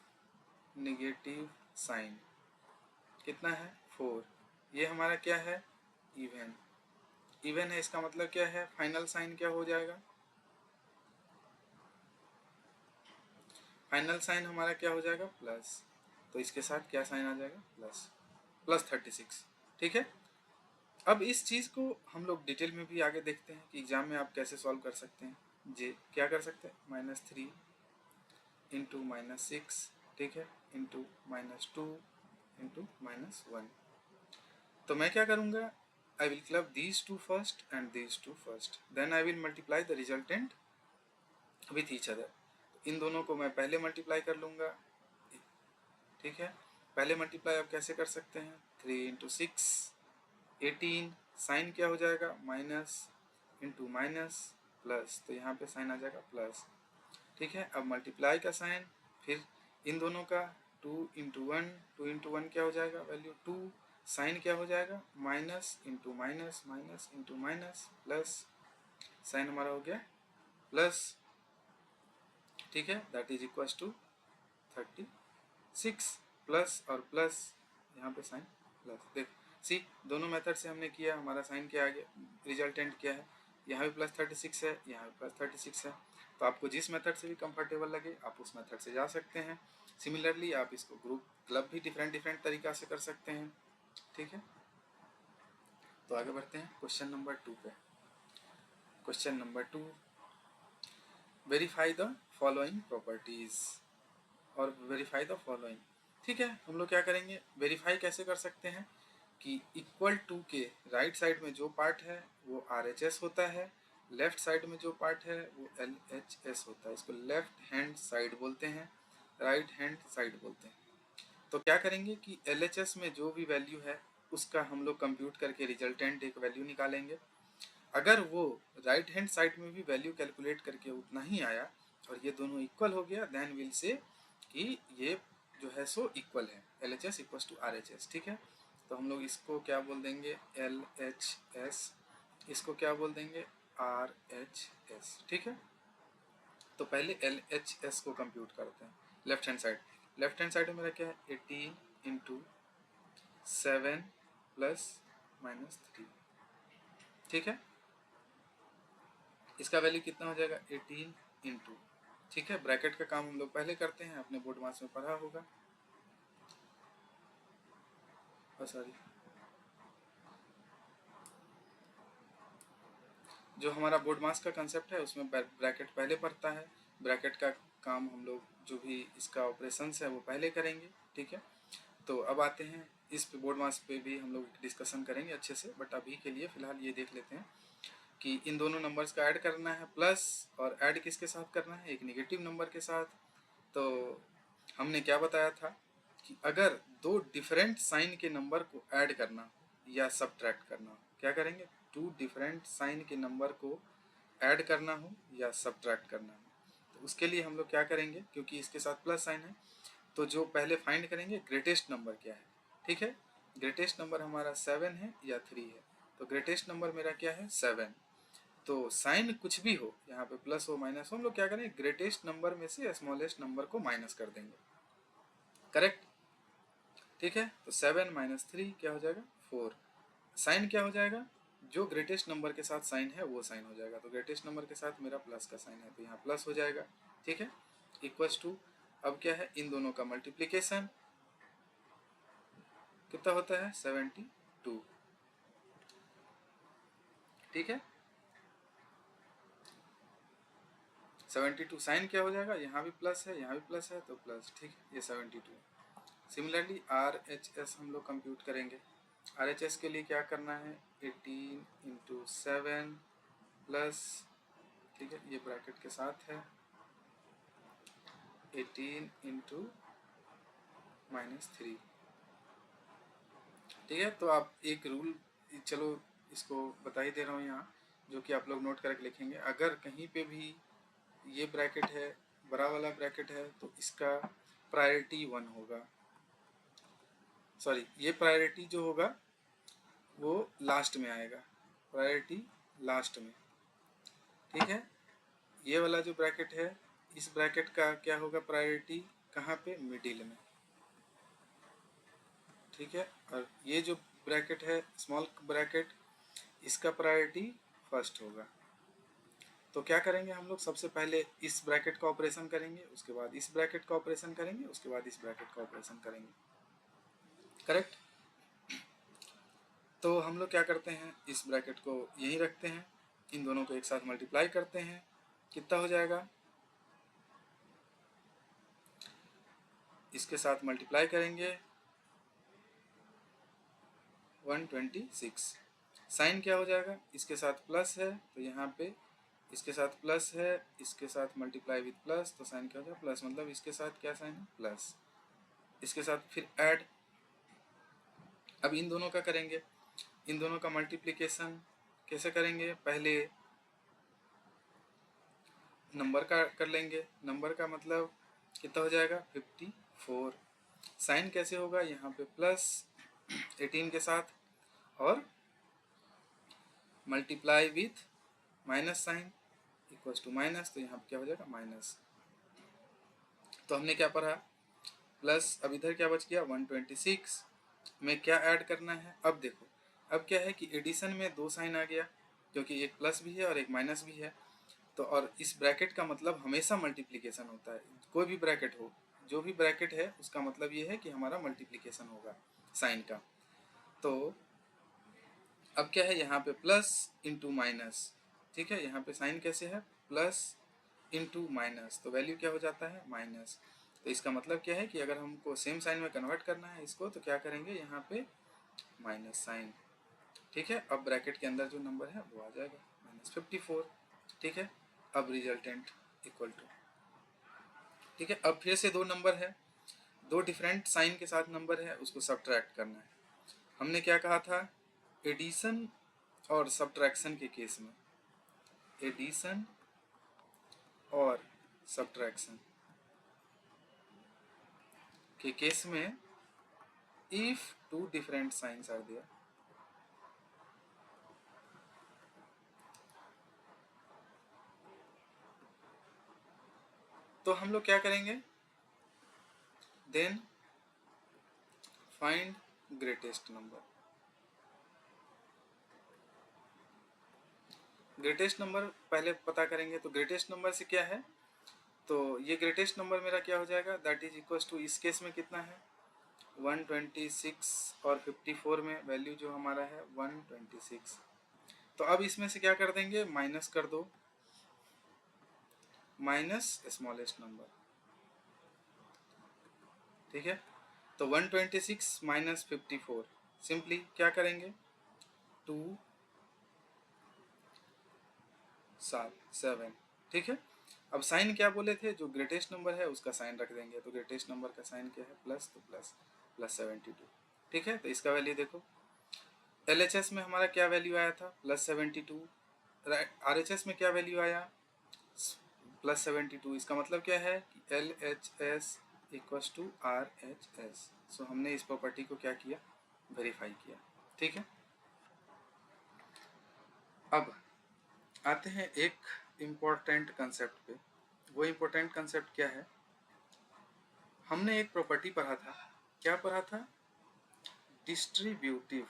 निगेटिव साइन कितना है 4, ये हमारा क्या है इवन, इवन है, इसका मतलब क्या है फाइनल साइन क्या हो जाएगा, फाइनल साइन हमारा क्या हो जाएगा प्लस, तो इसके साथ क्या साइन आ जाएगा प्लस, प्लस 36। ठीक है, अब इस चीज़ को हम लोग डिटेल में भी आगे देखते हैं कि एग्जाम में आप कैसे सॉल्व कर सकते हैं। जे क्या कर सकते हैं -3 इंटू -6, ठीक है, इंटू -2 इंटू -1, तो मैं क्या करूँगा, I will club these two first and these two first, then I will multiply the resultant with each other। इन दोनों को मैं पहले मल्टीप्लाई कर लूँगा, ठीक है, पहले मल्टीप्लाई आप कैसे कर सकते हैं 3 इंटू 6 18, साइन क्या हो जाएगा माइनस इंटू माइनस प्लस, तो यहाँ पे साइन आ जाएगा प्लस। ठीक है, अब मल्टीप्लाई का साइन, फिर इन दोनों का 2 इंटू 1, 2 इंटू 1 क्या हो जाएगा वैल्यू 2, साइन क्या हो जाएगा minus into minus, minus into minus plus, sign हमारा हो गया प्लस। ठीक है, that is equal to 36, plus और प्लस, यहाँ पे साइन प्लस, देख सी दोनों मेथड से हमने किया, हमारा साइन क्या आ गया, रिजल्टेंट क्या है, यहाँ भी प्लस 36 है, यहाँ भी प्लस 36 है, तो आपको जिस मेथड से भी कंफर्टेबल लगे आप उस मेथड से जा सकते हैं। सिमिलरली आप इसको ग्रुप क्लब भी डिफरेंट तरीका से कर सकते हैं। ठीक है, तो आगे बढ़ते हैं क्वेश्चन नंबर 2 पे। Question number 2, verify the following properties और वेरीफाई द फॉलोइंग। ठीक है, हम लोग क्या करेंगे, वेरीफाई कैसे कर सकते हैं कि इक्वल टू के राइट साइड में जो पार्ट है वो RHS होता है, लेफ्ट साइड में जो पार्ट है वो LHS होता है। इसको लेफ्ट हैंड साइड बोलते हैं, राइट हैंड साइड बोलते हैं। तो क्या करेंगे कि LHS में जो भी वैल्यू है उसका हम लोग कंप्यूट करके रिजल्टेंट एक वैल्यू निकालेंगे। अगर वो राइट हैंड साइड में भी वैल्यू कैलकुलेट करके उतना ही आया और ये दोनों इक्वल हो गया, देन विल से कि ये जो है सो इक्वल है, LHS इक्वल्स टू RHS। ठीक है, तो हम लोग इसको क्या बोल देंगे LHS, इसको क्या बोल देंगे RHS। ठीक है, तो पहले LHS को कंप्यूट करते हैं left hand side. Left hand side में मेरा क्या है 18 इंटू 7 प्लस -3। ठीक है, इसका वैल्यू कितना हो जाएगा 18 इंटू, ठीक है, ब्रैकेट का काम हम लोग पहले करते हैं, अपने बोर्ड मास में पढ़ा होगा, सॉरी, जो हमारा बोर्ड मास का कंसेप्ट है उसमें ब्रैकेट पहले पड़ता है, ब्रैकेट का काम हम लोग जो भी इसका ऑपरेशंस है वो पहले करेंगे, ठीक है। तो अब आते हैं इस पे बोर्ड मास पे भी हम लोग डिस्कशन करेंगे अच्छे से, बट अभी के लिए फ़िलहाल ये देख लेते हैं कि इन दोनों नंबर्स का ऐड करना है प्लस, और ऐड किसके साथ करना है, एक नेगेटिव नंबर के साथ। तो हमने क्या बताया था कि अगर दो डिफरेंट साइन के नंबर को ऐड करना हो या सब्ट्रैक्ट करना हो, क्या करेंगे, टू डिफरेंट साइन के नंबर को ऐड करना हो या सब्ट्रैक्ट करना हो, तो उसके लिए हम लोग क्या करेंगे, क्योंकि इसके साथ प्लस साइन है, तो जो पहले फाइंड करेंगे ग्रेटेस्ट नंबर क्या है, ठीक है। ग्रेटेस्ट नंबर हमारा 7 है या 3 है, तो ग्रेटेस्ट नंबर मेरा क्या है 7। तो साइन कुछ भी हो, यहाँ पे प्लस हो माइनस हो, हम लोग क्या करेंगे ग्रेटेस्ट नंबर में से स्मॉलेस्ट नंबर को माइनस कर देंगे, करेक्ट, ठीक है। तो 7 माइनस 3 क्या हो जाएगा 4। साइन क्या हो जाएगा, जो ग्रेटेस्ट नंबर के साथ साइन है वो साइन हो जाएगा, तो ग्रेटेस्ट नंबर के साथ मेरा प्लस का साइन है तो यहाँ प्लस हो जाएगा, ठीक है, इक्वल्स टू, अब क्या है इन दोनों का मल्टीप्लीकेशन कितना होता है 72, ठीक है। 72 साइन क्या हो जाएगा, यहाँ भी प्लस है यहाँ भी प्लस है तो प्लस, ठीक है, ये 72। सिमिलरली RHS हम लोग कंप्यूट करेंगे, RHS के लिए क्या करना है 18 इंटू 7 प्लस, ठीक है, ये ब्रैकेट के साथ है 18 इंटू -3, ठीक है। तो आप एक रूल, चलो इसको बता ही दे रहा हूँ यहाँ, जो कि आप लोग नोट करके लिखेंगे, अगर कहीं पे भी ये ब्रैकेट है बड़ा वाला ब्रैकेट है तो इसका प्रायोरिटी 1 होगा, सॉरी ये प्रायोरिटी जो होगा वो लास्ट में आएगा, प्रायोरिटी लास्ट में, ठीक है। ये वाला जो ब्रैकेट है इस ब्रैकेट का क्या होगा प्रायोरिटी कहाँ पे, मिडिल में, ठीक है। और ये जो ब्रैकेट है स्मॉल ब्रैकेट, इसका प्रायोरिटी फर्स्ट होगा। तो क्या करेंगे हम लोग, सबसे पहले इस ब्रैकेट का ऑपरेशन करेंगे, उसके बाद इस ब्रैकेट का ऑपरेशन करेंगे, उसके बाद इस ब्रैकेट का ऑपरेशन करेंगे, करेक्ट। तो हम लोग क्या करते हैं, इस ब्रैकेट को यहीं रखते हैं, इन दोनों को एक साथ मल्टीप्लाई करते हैं, कितना हो जाएगा, इसके साथ मल्टीप्लाई करेंगे 126। साइन क्या हो जाएगा, इसके साथ प्लस है तो यहाँ पे इसके साथ प्लस है, इसके साथ मल्टीप्लाई विथ प्लस, तो साइन क्या हो जाएगा प्लस, मतलब इसके साथ क्या साइन है प्लस, इसके साथ फिर ऐड। अब इन दोनों का करेंगे, इन दोनों का मल्टीप्लिकेशन कैसे करेंगे, पहले नंबर का कर लेंगे, नंबर का मतलब कितना हो जाएगा 54। साइन कैसे होगा, यहाँ पे प्लस 18 के साथ और multiply with minus sign equals to minus, तो यहाँ पे क्या हो जाएगा माइनस। तो हमने क्या पढ़ा, प्लस, अब इधर क्या बच गया 126 में क्या ऐड करना है, अब देखो अब क्या है कि एडिशन में दो साइन आ गया, क्योंकि एक प्लस भी है और एक माइनस भी है, तो और इस ब्रैकेट का मतलब हमेशा मल्टीप्लिकेशन होता है, कोई भी ब्रैकेट हो, जो भी ब्रैकेट है उसका मतलब ये है कि हमारा मल्टीप्लिकेशन होगा साइन का। तो अब क्या है यहाँ पे प्लस इंटू माइनस, ठीक है, यहाँ पे साइन कैसे है प्लस इंटू माइनस, तो वैल्यू क्या हो जाता है माइनस। तो इसका मतलब क्या है कि अगर हमको सेम साइन में कन्वर्ट करना है इसको, तो क्या करेंगे यहाँ पे माइनस साइन, ठीक है। अब ब्रैकेट के अंदर जो नंबर है वो आ जाएगा -54, ठीक है। अब रिजल्टेंट इक्वल टू, ठीक है। अब फिर से दो नंबर है, दो डिफरेंट साइन के साथ नंबर है, उसको सब्ट्रैक्ट करना है। हमने क्या कहा था, एडिशन और सब्ट्रैक्शन के केस में, एडिशन और सब्ट्रैक्शन के केस में, if two different signs are there, तो हम लोग क्या करेंगे, then find greatest number. Greatest number पहले पता करेंगे, तो ग्रेटेस्ट नंबर से क्या है, तो ये ग्रेटेस्ट नंबर मेरा क्या हो जाएगा, दैट इज इक्वल टू, इस केस में कितना है 126 और 54 में वैल्यू जो हमारा है 126। तो अब इसमें से क्या कर देंगे, माइनस कर दो, माइनस स्मॉलेस्ट नंबर, ठीक है। तो 126 माइनस 54, सिंपली क्या करेंगे 2 7, ठीक है। अब साइन क्या बोले थे, जो ग्रेटेस्ट नंबर है उसका साइन रख देंगे, तो ग्रेटेस्ट नंबर का साइन क्या है प्लस, तो प्लस प्लस 72, ठीक है। तो इसका वैल्यू देखो, LHS में हमारा क्या वैल्यू आया था प्लस 72, RHS में क्या वैल्यू आया प्लस 72। इसका मतलब क्या है कि LHS इक्वस टू RHS। सो हमने इस प्रॉपर्टी को क्या किया, वेरीफाई किया, ठीक है। अब आते हैं एक इम्पोर्टेंट कंसेप्ट पे। वो इम्पोर्टेंट कंसेप्ट क्या है, हमने एक प्रॉपर्टी पढ़ा था, क्या पढ़ा था, distributive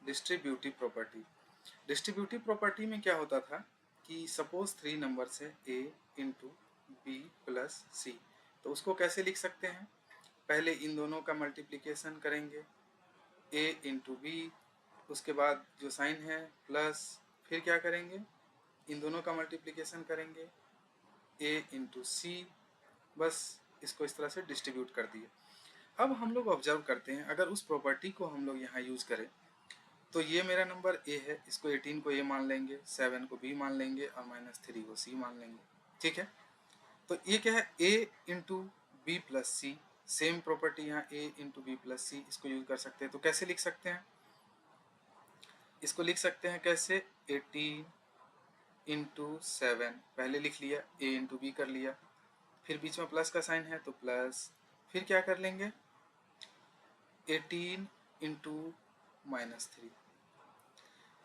distributive property. Distributive property में क्या होता था कि सपोज 3 नंबर्स है A इंटू बी प्लस सी, तो उसको कैसे लिख सकते हैं, पहले इन दोनों का मल्टीप्लिकेशन करेंगे A इंटू बी, उसके बाद जो साइन है प्लस, फिर क्या करेंगे इन दोनों का मल्टीप्लिकेशन करेंगे A इंटू सी, बस इसको इस तरह से डिस्ट्रीब्यूट कर दिए। अब हम लोग ऑब्जर्व करते हैं, अगर उस प्रॉपर्टी को हम लोग यहाँ यूज करें, तो ये मेरा नंबर A है, इसको 18 को A मान लेंगे, 7 को B मान लेंगे और -3 को C मान लेंगे, ठीक है। तो ये क्या है A इंटू बी प्लस सी, सेम प्रॉपर्टी यहाँ A इंटू बी प्लस सी, इसको यूज कर सकते हैं। तो कैसे लिख सकते हैं, इसको लिख सकते हैं कैसे, 18 इंटू 7 पहले लिख लिया, A इंटू बी कर लिया, फिर बीच में प्लस का साइन है तो प्लस, फिर क्या कर लेंगे 18 इंटू -3।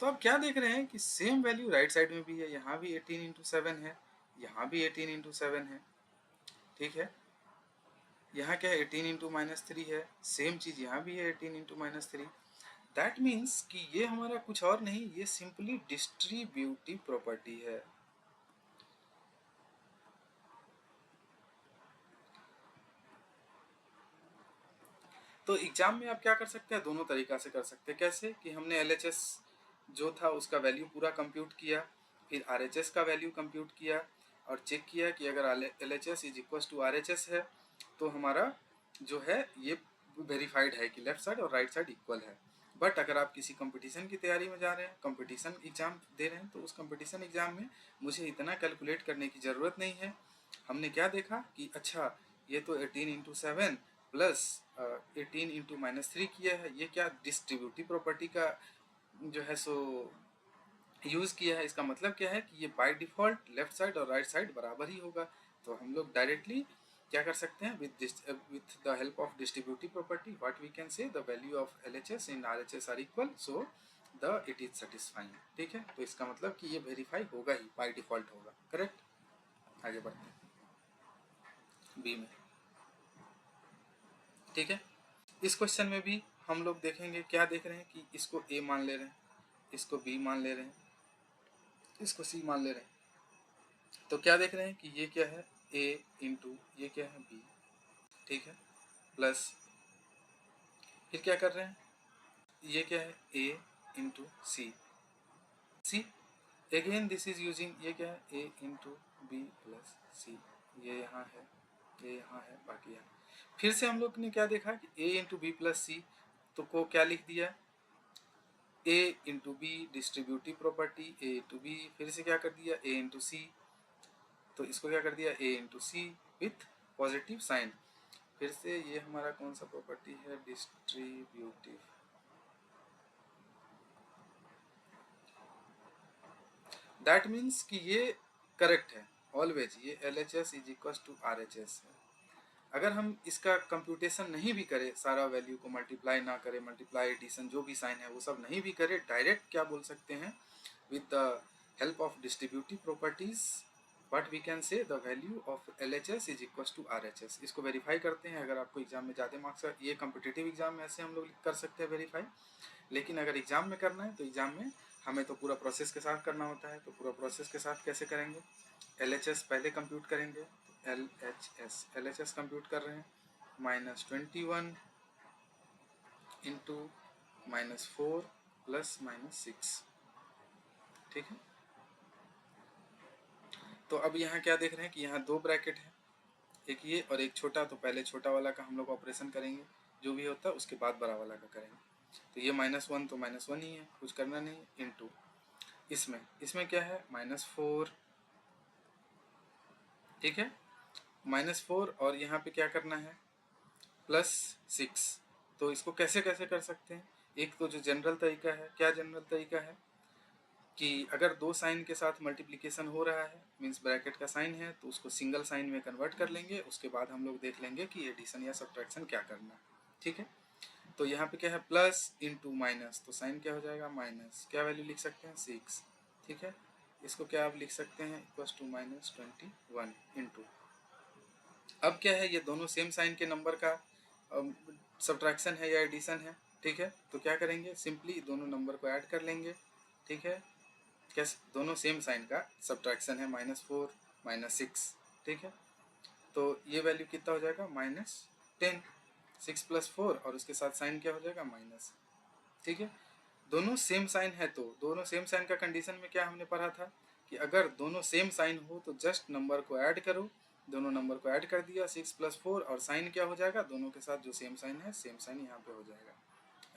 तो आप क्या देख रहे हैं कि सेम वैल्यू राइट साइड में भी है, यहाँ भी 18 इंटू 7 है, यहाँ भी 18 इंटू 7 है, ठीक है। यहाँ क्या है 18 इंटू -3 है, सेम चीज़ यहाँ भी है 18 इंटू -3। दैट मीन्स कि ये हमारा कुछ और नहीं, ये सिंपली डिस्ट्रीब्यूटिव प्रॉपर्टी है। तो एग्जाम में आप क्या कर सकते हैं, दोनों तरीका से कर सकते हैं। कैसे कि हमने LHS जो था उसका वैल्यू पूरा कंप्यूट किया, फिर RHS का वैल्यू कंप्यूट किया और चेक किया कि अगर LHS is equal to RHS है तो हमारा जो है ये वेरीफाइड है कि लेफ्ट साइड और राइट साइड इक्वल है। बट अगर आप किसी कंपटीशन की तैयारी में जा रहे हैं, कंपटीशन एग्जाम दे रहे हैं, तो उस कंपटीशन एग्जाम में मुझे इतना कैलकुलेट करने की ज़रूरत नहीं है। हमने क्या देखा कि अच्छा ये तो 18 इंटू 7 प्लस 18 इंटू -3 किया है, ये क्या डिस्ट्रीब्यूटिव प्रॉपर्टी का जो है सो यूज़ किया है। इसका मतलब क्या है कि ये बाय डिफ़ॉल्ट लेफ्ट साइड और राइट साइड बराबर ही होगा। तो हम लोग डायरेक्टली क्या कर सकते हैं, with the help of distributive property what we can say the value of LHS in RHS are equal, so the it is satisfying, ठीक है। तो इसका मतलब कि ये वेरीफाई होगा ही, बाय डिफ़ॉल्ट होगा, करेक्ट। आगे बढ़ते हैं बी में, ठीक है। इस क्वेश्चन में भी हम लोग देखेंगे, क्या देख रहे हैं कि इसको A मान ले रहे हैं, इसको B मान ले रहे हैं, इसको C मान ले रहे हैं। तो क्या देख रहे हैं कि ये क्या है A इंटू ये क्या है B, ठीक है, प्लस फिर क्या कर रहे हैं, ये क्या है A into C again this is using, ये क्या है A into B plus C, ये यहाँ है, ये यहाँ है, बाकी यहाँ। फिर से हम लोग ने क्या देखा कि A into B plus C, तो को क्या लिख दिया A into B, distributive property A into B, फिर से क्या कर दिया A इंटू सी, तो इसको क्या कर दिया A into C with positive sign. फिर से ये हमारा कौन सा प्रॉपर्टी है, डिस्ट्रीब्यूटिव। दैट मीन्स कि ये करेक्ट है ऑलवेज, ये LHS is equal to RHS है। अगर हम इसका कंप्यूटेशन नहीं भी करें, सारा वैल्यू को मल्टीप्लाई ना करें, मल्टीप्लाई एडिशन जो भी साइन है वो सब नहीं भी करें, डायरेक्ट क्या बोल सकते हैं, with the help of distributive properties what we can say the value of LHS is equal to RHS। इसको वेरीफाई करते हैं। अगर आपको एग्जाम में ज़्यादा मार्क्स, ये कॉम्पिटिटिव एग्जाम में ऐसे हम लोग कर सकते हैं वेरीफाई, लेकिन अगर एग्जाम में करना है तो एग्जाम में हमें तो पूरा प्रोसेस के साथ करना होता है। तो पूरा प्रोसेस के साथ कैसे करेंगे, LHS पहले कंप्यूट करेंगे। LHS कंप्यूट कर रहे हैं, -21 इंटू -4 प्लस -6, ठीक है। तो अब यहाँ क्या देख रहे हैं कि यहाँ दो ब्रैकेट है, एक ये और एक छोटा। तो पहले छोटा वाला का हम लोग ऑपरेशन करेंगे, जो भी होता है उसके बाद बड़ा वाला का करेंगे। तो ये -1 तो -1 ही है, कुछ करना नहीं, इंटू इसमें क्या है -4, ठीक है, -4 और यहाँ पे क्या करना है +6। तो इसको कैसे कैसे कर सकते हैं, एक तो जो जनरल तरीका है, क्या जनरल तरीका है कि अगर दो साइन के साथ मल्टीप्लिकेशन हो रहा है, मीन्स ब्रैकेट का साइन है, तो उसको सिंगल साइन में कन्वर्ट कर लेंगे। उसके बाद हम लोग देख लेंगे कि एडिशन या सब्ट्रैक्शन क्या करना है, ठीक है। तो यहाँ पे क्या है प्लस इंटू माइनस, तो साइन क्या हो जाएगा माइनस, क्या वैल्यू लिख सकते हैं 6, ठीक है। इसको क्या आप लिख सकते हैं इक्वल टू -21 इंटू, अब क्या है ये दोनों सेम साइन के नंबर का सब्ट्रैक्शन है या एडिशन है, ठीक है। तो क्या करेंगे, सिंपली दोनों नंबर को ऐड कर लेंगे, ठीक है। कैसे, दोनों सेम साइन का सब्ट्रैक्शन है, -4 -6, ठीक है। तो ये वैल्यू कितना हो जाएगा -10, 6 + 4 और उसके साथ साइन क्या हो जाएगा माइनस, ठीक है। दोनों सेम साइन है, तो दोनों सेम साइन का कंडीशन में क्या हमने पढ़ा था कि अगर दोनों सेम साइन हो तो जस्ट नंबर को ऐड करो। दोनों नंबर को ऐड कर दिया, 6 + 4 और साइन क्या हो जाएगा, दोनों के साथ जो सेम साइन है सेम साइन यहाँ पे हो जाएगा।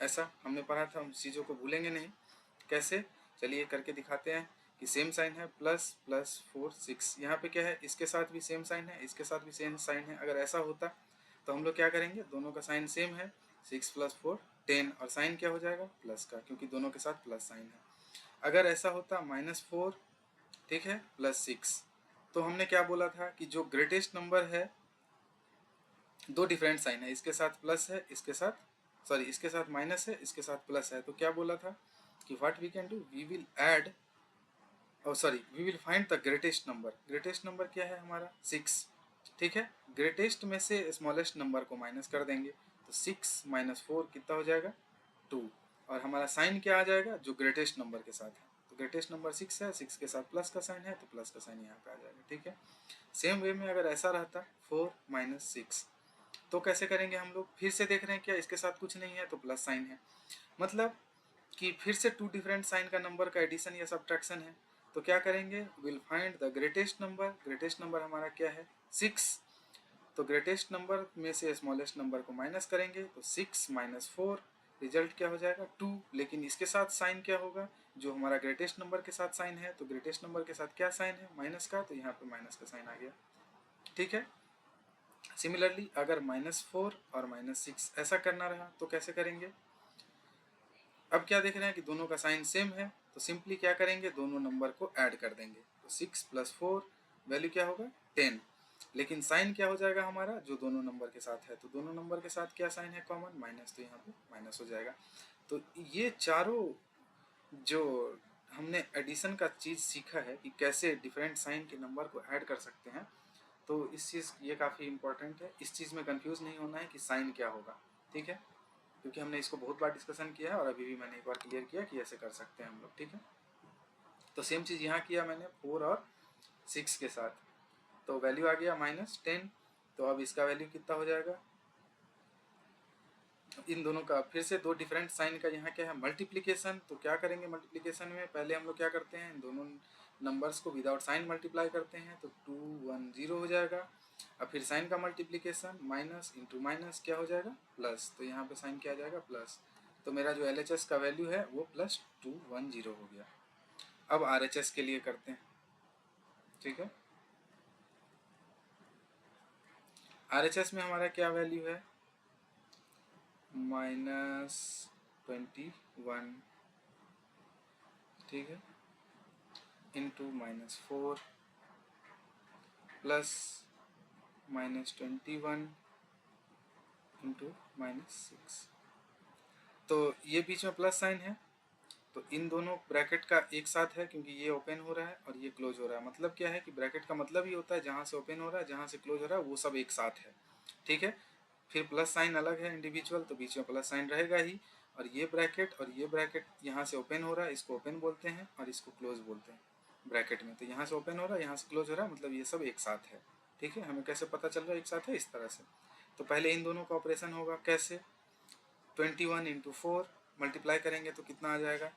ऐसा हमने पढ़ा था, हम चीज़ों को भूलेंगे नहीं। कैसे, चलिए करके दिखाते हैं कि सेम साइन है ++4 6, यहाँ पे क्या है इसके साथ भी सेम साइन है, इसके साथ भी सेम साइन है। अगर ऐसा होता तो हम लोग क्या करेंगे, दोनों का साइन सेम है, 6 + 4 10 और साइन क्या हो जाएगा प्लस का, क्योंकि दोनों के साथ प्लस साइन है। अगर ऐसा होता -4, ठीक है, +6, तो हमने क्या बोला था कि जो ग्रेटेस्ट नंबर है, दो डिफरेंट साइन है, इसके साथ प्लस है, इसके साथ सॉरी इसके साथ माइनस है, इसके साथ प्लस है। तो क्या बोला था कि what we can do, we will add we will find the greatest number. Greatest number क्या है हमारा 6, ठीक है। ग्रेटेस्ट में से स्मॉलेस्ट नंबर को माइनस कर देंगे, तो 6 - 4 कितना हो जाएगा 2, और हमारा साइन क्या आ जाएगा जो ग्रेटेस्ट नंबर के साथ है। तो ग्रेटेस्ट नंबर 6 है, 6 के साथ प्लस का साइन है, तो प्लस का साइन यहाँ पे आ जाएगा, ठीक है। सेम वे में अगर ऐसा रहता 4 - 6, तो कैसे करेंगे हम लोग, फिर से देख रहे हैं क्या इसके साथ कुछ नहीं है तो प्लस साइन है, मतलब कि फिर से टू डिफरेंट साइन का नंबर का एडिशन या सब्ट्रैक्शन है। तो क्या करेंगे, will find the greatest number. Greatest number हमारा क्या है 6, तो ग्रेटेस्ट नंबर में से स्मॉलेस्ट नंबर को माइनस करेंगे, तो 6 - 4 रिजल्ट क्या हो जाएगा 2। लेकिन इसके साथ साइन क्या होगा, जो हमारा ग्रेटेस्ट नंबर के साथ साइन है, तो ग्रेटेस्ट नंबर के साथ क्या साइन है माइनस का, तो यहाँ पे माइनस का साइन आ गया, ठीक है। सिमिलरली अगर -4 और -6 ऐसा करना रहा तो कैसे करेंगे, अब क्या देख रहे हैं कि दोनों का साइन सेम है, तो सिंपली क्या करेंगे, दोनों नंबर को ऐड कर देंगे। तो 6 + 4 वैल्यू क्या होगा 10, लेकिन साइन क्या हो जाएगा हमारा जो दोनों नंबर के साथ है, तो दोनों नंबर के साथ क्या साइन है कॉमन माइनस, तो यहाँ पे माइनस हो जाएगा। तो ये चारों जो हमने एडिशन का चीज़ सीखा है कि कैसे डिफरेंट साइन के नंबर को ऐड कर सकते हैं, तो इस चीज़ ये काफ़ी इंपॉर्टेंट है। इस चीज़ में कंफ्यूज नहीं होना है कि साइन क्या होगा, ठीक है, क्योंकि हमने इसको बहुत बार डिस्कशन किया है और अभी भी मैंने एक बार क्लियर किया कि ऐसे कर सकते हैं हम लोग, ठीक है। तो सेम चीज़ यहाँ किया मैंने 4 और 6 के साथ, तो वैल्यू आ गया -10। तो अब इसका वैल्यू कितना हो जाएगा, इन दोनों का फिर से दो डिफरेंट साइन का यहाँ क्या है मल्टीप्लिकेशन। तो क्या करेंगे मल्टीप्लिकेशन में, पहले हम लोग क्या करते हैं, दोनों नंबर्स को विदाउट साइन मल्टीप्लाई करते हैं, तो 2 1 0 हो जाएगा। अब फिर साइन का मल्टीप्लिकेशन, माइनस इंटू माइनस क्या हो जाएगा प्लस, तो यहाँ पे साइन क्या आ जाएगा प्लस। तो मेरा जो LHS का वैल्यू है वो +210 हो गया। अब RHS के लिए करते हैं, ठीक है। RHS में हमारा क्या वैल्यू है -21, ठीक है, इंटू -4 प्लस -21 इंटू -6। तो ये बीच में प्लस साइन है, तो इन दोनों ब्रैकेट का एक साथ है क्योंकि ये ओपन हो रहा है और ये क्लोज हो रहा है। मतलब क्या है कि ब्रैकेट का मतलब ही होता है जहाँ से ओपन हो रहा है जहाँ से क्लोज हो रहा है वो सब एक साथ है, ठीक है। फिर प्लस साइन अलग है इंडिविजुअल, तो बीच में प्लस साइन रहेगा ही। और ये ब्रैकेट यहाँ से ओपन हो रहा है, इसको ओपन बोलते हैं और इसको क्लोज बोलते हैं ब्रैकेट में। तो यहाँ से ओपन हो रहा है, यहाँ से क्लोज हो रहा है, मतलब ये सब एक साथ है, ठीक है। हमें कैसे पता चल रहा है एक साथ है? इस तरह से। तो पहले इन दोनों का ऑपरेशन होगा, कैसे? 21 इंटू 4 मल्टीप्लाई करेंगे तो कितना आ जाएगा?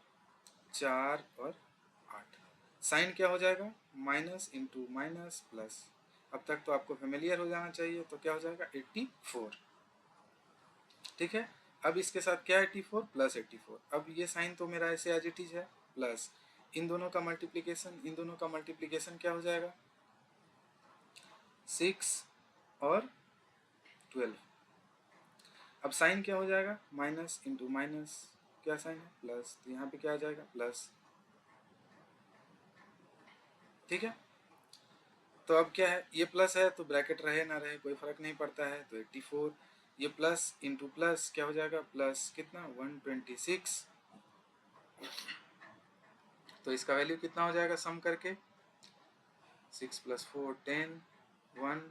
4 और 8। साइन क्या हो जाएगा? Minus into minus plus. अब तक तो आपको फेमिलियर हो जाना चाहिए, तो क्या हो जाएगा? 84, ठीक है। अब इसके साथ क्या 84 प्लस 84। अब ये साइन तो मेरा ऐसे एज इट इज है, प्लस इन दोनों का मल्टीप्लिकेशन क्या हो जाएगा? 6 और 12। अब साइन क्या हो जाएगा? माइनस इंटू माइनस, क्या साइन है? प्लस, तो यहाँ पे क्या आ जाएगा? प्लस, ठीक है। तो अब क्या है, ये प्लस है तो ब्रैकेट रहे ना रहे कोई फर्क नहीं पड़ता है, तो 84। ये प्लस इंटू प्लस क्या हो जाएगा? प्लस कितना? 126। तो इसका वैल्यू कितना हो जाएगा सम करके? 6 + 4 10, 1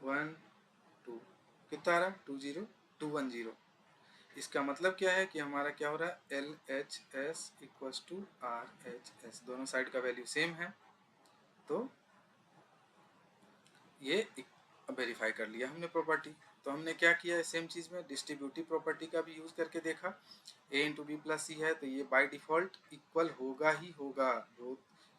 1 2, कितना आ रहा? 20 210। इसका मतलब क्या है कि हमारा क्या हो रहा है? LHS इक्वल्स टू RHS, दोनों साइड का वैल्यू सेम है, तो ये वेरीफाई कर लिया हमने प्रॉपर्टी। तो हमने क्या किया है सेम चीज़ में, डिस्ट्रीब्यूटिव प्रॉपर्टी का भी यूज़ करके देखा। a इंटू बी प्लस सी है तो ये बाय डिफ़ॉल्ट इक्वल होगा ही होगा,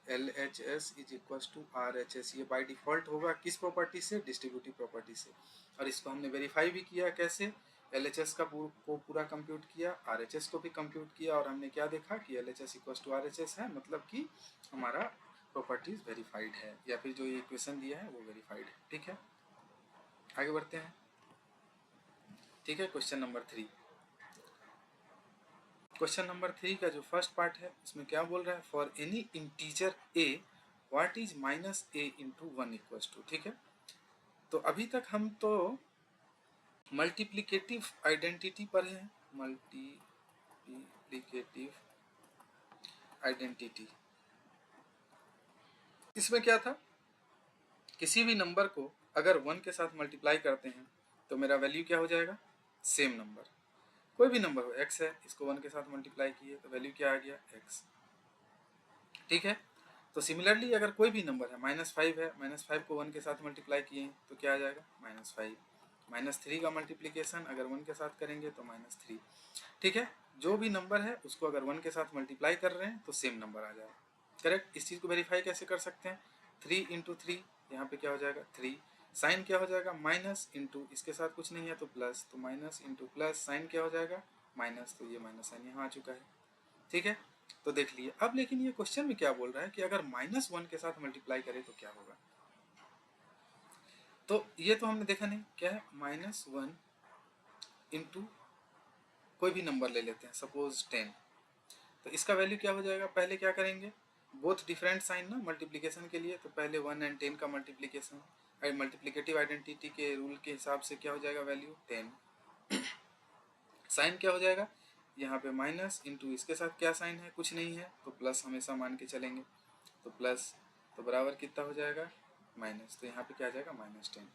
LHS is equals to RHS, ये बाय डिफ़ॉल्ट होगा किस प्रॉपर्टी से? डिस्ट्रीब्यूटिव प्रॉपर्टी से। और इसको हमने वेरीफाई भी किया, कैसे? LHS का को पूरा कंप्यूट किया, RHS को भी कंप्यूट किया, और हमने क्या देखा कि LHS इक्वल्स टू RHS है, मतलब कि हमारा प्रॉपर्टीज वेरीफाइड है, या फिर जो ये इक्वेशन दिया है वो वेरीफाइड है, ठीक है। आगे बढ़ते हैं, ठीक है। Question number 3। क्वेश्चन नंबर 3 का जो फर्स्ट पार्ट है उसमें क्या बोल रहा है? For any integer a what is minus a into 1 equals to, ठीक है। तो अभी तक हम तो मल्टीप्लिकेटिव आइडेंटिटी पर हैं, मल्टीप्लिकेटिव आइडेंटिटी। इसमें क्या था, किसी भी नंबर को अगर 1 के साथ मल्टीप्लाई करते हैं तो मेरा वैल्यू क्या हो जाएगा? सेम नंबर, कोई भी नंबर हो, x है, इसको 1 के साथ मल्टीप्लाई किए तो वैल्यू क्या आ गया? x, ठीक है। तो सिमिलरली अगर कोई भी नंबर है, -5 है, -5 को 1 के साथ मल्टीप्लाई किए तो क्या आ जाएगा? -5। -3 का मल्टीप्लिकेशन अगर 1 के साथ करेंगे तो -3, ठीक है। जो भी नंबर है उसको अगर 1 के साथ मल्टीप्लाई कर रहे हैं तो सेम नंबर आ जाएगा, करेक्ट। इस चीज़ को वेरीफाई कैसे कर सकते हैं? 3 इंटू 3, यहाँ पे क्या हो जाएगा? 3। साइन क्या हो जाएगा? माइनस इंटू, इसके साथ कुछ नहीं है तो प्लस, तो माइनस इंटू प्लस, साइन क्या हो जाएगा? माइनस, तो ये माइनस साइन यहाँ आ चुका है, ठीक है। तो देख लिए। अब लेकिन ये क्वेश्चन में क्या बोल रहा है कि अगर -1 के साथ मल्टीप्लाई करें तो क्या होगा? तो ये तो हमने देखा नहीं, क्या है? -1 इंटू कोई भी नंबर ले लेते हैं, सपोज 10। तो इसका वैल्यू क्या हो जाएगा? पहले क्या करेंगे, बोथ डिफरेंट साइन ना मल्टीप्लिकेशन के लिए, तो पहले 1 एंड 10 का मल्टीप्लिकेशन, मल्टीप्लिकेटिव आइडेंटिटी के रूल के हिसाब से क्या हो जाएगा? वैल्यू 10। साइन क्या हो जाएगा? यहाँ पे माइनस इंटू, इसके साथ क्या साइन है? कुछ नहीं है, तो प्लस हमेशा मान के चलेंगे, तो प्लस, तो बराबर कितना हो जाएगा? माइनस, तो यहाँ पे क्या आ जाएगा? -10।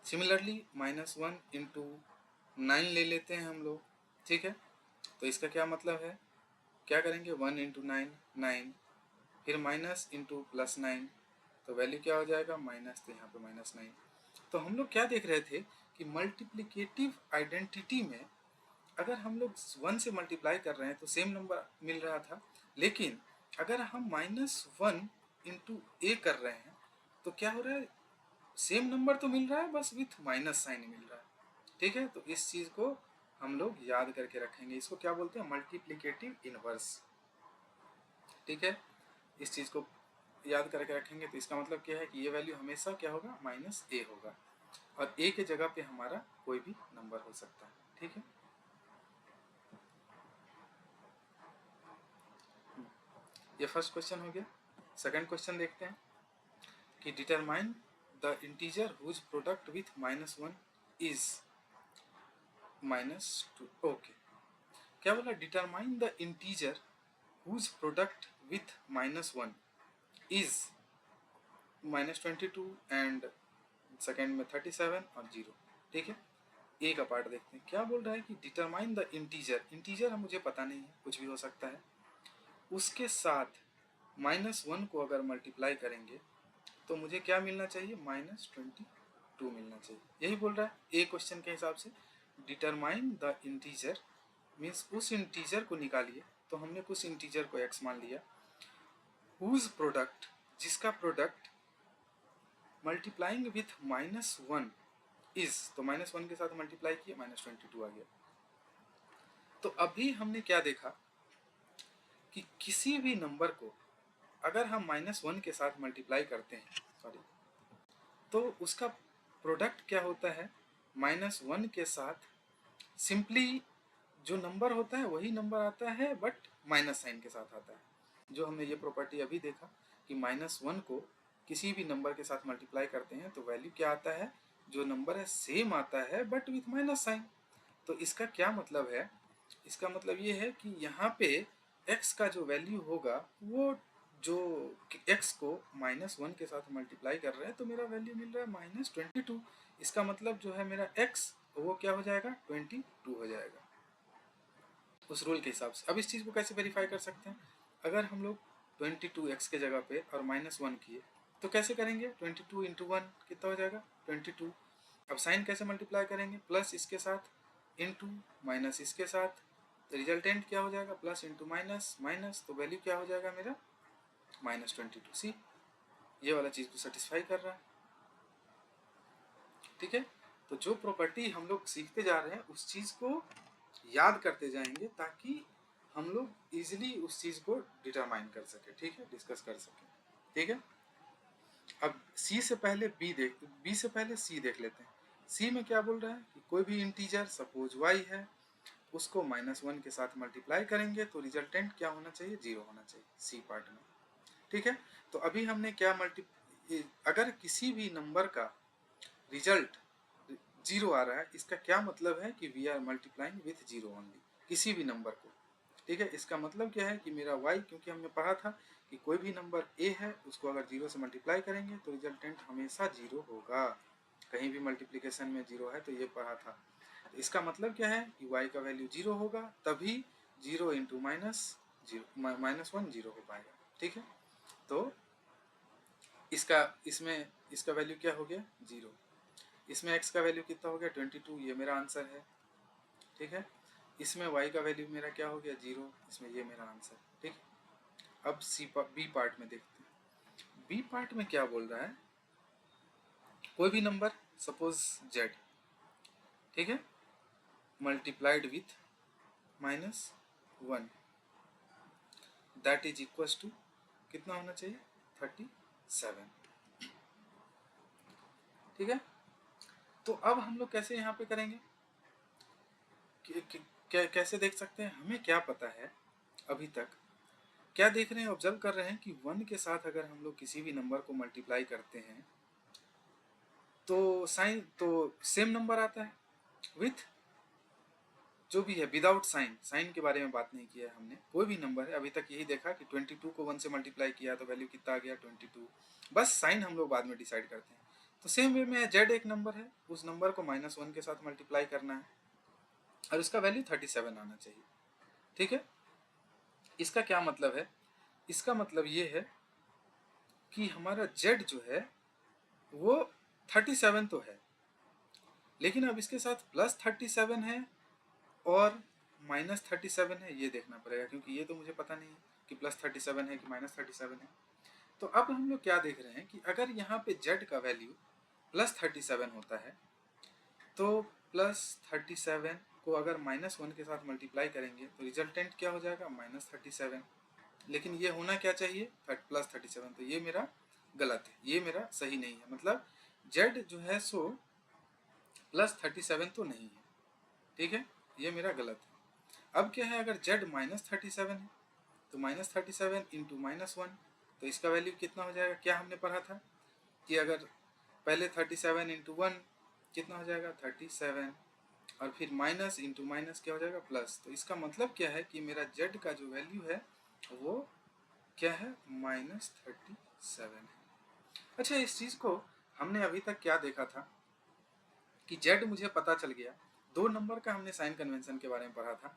सिमिलरली -1 इंटू 9 ले लेते हैं हम लोग, ठीक है। तो इसका क्या मतलब है, क्या करेंगे? 1 इंटू 9 9, फिर माइनस इंटू प्लस 9, तो वैल्यू क्या हो जाएगा? माइनस, तो यहाँ पे -9। तो हम लोग क्या देख रहे थे कि मल्टीप्लिकेटिव आइडेंटिटी में अगर हम लोग 1 से मल्टीप्लाई कर रहे हैं तो सेम नंबर मिल रहा था, लेकिन अगर हम -1 इंटू ए कर रहे हैं तो क्या हो रहा है? सेम नंबर तो मिल रहा है, बस विथ माइनस साइन मिल रहा है, ठीक है। तो इस चीज़ को हम लोग याद करके रखेंगे, इसको क्या बोलते हैं? मल्टीप्लिकेटिव इनवर्स, ठीक है। इस चीज़ को याद करके रखेंगे तो इसका मतलब क्या है कि ये वैल्यू हमेशा क्या होगा? -a होगा, और a के जगह पे हमारा कोई भी नंबर हो सकता है, ठीक है। ये फर्स्ट क्वेश्चन हो गया। सेकंड क्वेश्चन देखते हैं कि determine the integer whose product with -1 is -2। Okay, क्या बोला, determine the integer whose product with -1 is -22 and second में 37 और 0। ठीक है, ए का पार्ट देखते हैं। क्या बोल रहा है कि डिटरमाइन द इंटीजर, इंटीजर मुझे पता नहीं है, कुछ भी हो सकता है, उसके साथ -1 को अगर मल्टीप्लाई करेंगे तो मुझे क्या मिलना चाहिए, -22 मिलना चाहिए। यही बोल रहा है ए क्वेश्चन के हिसाब से। डिटरमाइन द इंटीजर मीन्स उस इंटीजर को निकालिए, तो हमने कुछ इंटीजर को x मान लिया, हुज प्रोडक्ट, जिसका प्रोडक्ट मल्टीप्लाइंग विथ -1 इज, तो -1 के साथ मल्टीप्लाई किया, -22 आ गया। तो अभी हमने क्या देखा कि किसी भी नंबर को अगर हम -1 के साथ मल्टीप्लाई करते हैं, सॉरी, तो उसका प्रोडक्ट क्या होता है, -1 के साथ सिंपली जो नंबर होता है वही नंबर आता है, बट माइनस साइन के साथ आता है। जो हमने ये प्रॉपर्टी अभी देखा कि -1 को किसी भी नंबर के साथ मल्टीप्लाई करते हैं तो वैल्यू क्या आता है, जो नंबर है सेम आता है बट विथ माइनस साइन। तो इसका क्या मतलब है, इसका मतलब ये है कि यहाँ पे x का जो वैल्यू होगा वो जो x को -1 के साथ मल्टीप्लाई कर रहे हैं तो मेरा वैल्यू मिल रहा है -22। इसका मतलब जो है मेरा x वो क्या हो जाएगा, 22 हो जाएगा उस रूल के हिसाब से। अब इस चीज़ को कैसे वेरीफाई कर सकते हैं, अगर हम लोग 22x के जगह पे और -1 किए तो कैसे करेंगे, 22 इंटू 1 कितना हो जाएगा, 22। अब साइन कैसे मल्टीप्लाई करेंगे, प्लस इसके साथ इंटू माइनस इसके साथ, रिजल्टेंट क्या हो जाएगा, प्लस इंटू माइनस माइनस, तो वैल्यू क्या हो जाएगा मेरा -22। सी, ये वाला चीज़ को सेटिस्फाई कर रहा है। ठीक है, तो जो प्रॉपर्टी हम लोग सीखते जा रहे हैं उस चीज़ को याद करते जाएंगे ताकि हम लोग इजीली उस चीज़ को डिटरमाइन कर सके। ठीक है, डिस्कस कर सके। ठीक है, अब सी से पहले बी से पहले सी देख लेते हैं। सी में क्या बोल रहा है कि कोई भी इंटीजर सपोज y है, उसको -1 के साथ मल्टीप्लाई करेंगे तो रिजल्टेंट क्या होना चाहिए, 0 होना चाहिए, सी पार्ट में। ठीक है, तो अभी हमने क्या अगर किसी भी नंबर का रिजल्ट 0 आ रहा है, इसका क्या मतलब है कि we are multiplying with 0 only, किसी भी नंबर को। ठीक है, इसका मतलब क्या है कि मेरा y, क्योंकि हमने पढ़ा था कि कोई भी नंबर a है उसको अगर 0 से मल्टीप्लाई करेंगे तो रिजल्टेंट हमेशा 0 होगा, कहीं भी मल्टीप्लिकेशन में 0 है, तो ये पढ़ा था। तो इसका मतलब क्या है कि y का वैल्यू 0 होगा, तभी 0 इंटू -1 0 हो पाएगा। ठीक है, तो इसमें इसका वैल्यू क्या हो गया, 0। इसमें x का वैल्यू कितना हो गया, 22, ये मेरा आंसर है। ठीक है, इसमें y का वैल्यू मेरा क्या हो गया, 0, इसमें ये मेरा आंसर। ठीक है, अब बी पार्ट में देखते हैं। बी पार्ट में क्या बोल रहा है, कोई भी नंबर सपोज z, ठीक है, multiplied with -1, that is equals to कितना होना चाहिए, 37। ठीक है, तो अब हम लोग कैसे यहाँ पे करेंगे, कैसे देख सकते हैं, हमें क्या पता है अभी तक, क्या देख रहे हैं, ऑब्जर्व कर रहे हैं कि 1 के साथ अगर हम लोग किसी भी नंबर को मल्टीप्लाई करते हैं तो साइन तो सेम नंबर आता है, विथ जो भी है विदाउट साइन, साइन के बारे में बात नहीं किया है हमने, कोई भी नंबर है अभी तक यही देखा कि 22 को 1 से मल्टीप्लाई किया तो वैल्यू कितना आ गया, 22। बस साइन हम लोग बाद में डिसाइड करते हैं। तो सेम वे में z एक नंबर है, उस नंबर को -1 के साथ मल्टीप्लाई करना है और उसका वैल्यू 37 आना चाहिए। ठीक है, इसका क्या मतलब है, इसका मतलब ये है कि हमारा z जो है वो 37 तो है, लेकिन अब इसके साथ +37 है और -37 है, ये देखना पड़ेगा, क्योंकि ये तो मुझे पता नहीं है कि +37 है कि -37 है। तो अब हम लोग क्या देख रहे हैं कि अगर यहाँ पे z का वैल्यू +37 होता है तो +37 को अगर -1 के साथ मल्टीप्लाई करेंगे तो रिजल्टेंट क्या हो जाएगा, -37। लेकिन ये होना क्या चाहिए, +37, तो ये मेरा गलत है, ये मेरा सही नहीं है, मतलब z जो है सो +37 तो नहीं है। ठीक है, ये मेरा गलत है। अब क्या है, अगर z -37 है तो -37 इंटू -1, तो इसका वैल्यू कितना हो जाएगा, क्या हमने पढ़ा था कि अगर पहले 37 इंटू 1 कितना हो जाएगा, 37, और फिर माइनस इंटू माइनस क्या हो जाएगा प्लस। तो इसका मतलब क्या है कि मेरा जेड का जो वैल्यू है वो क्या है -37 है। अच्छा, इस चीज़ को हमने अभी तक क्या देखा था कि जेड मुझे पता चल गया। 2 नंबर का हमने साइन कन्वेंशन के बारे में पढ़ा था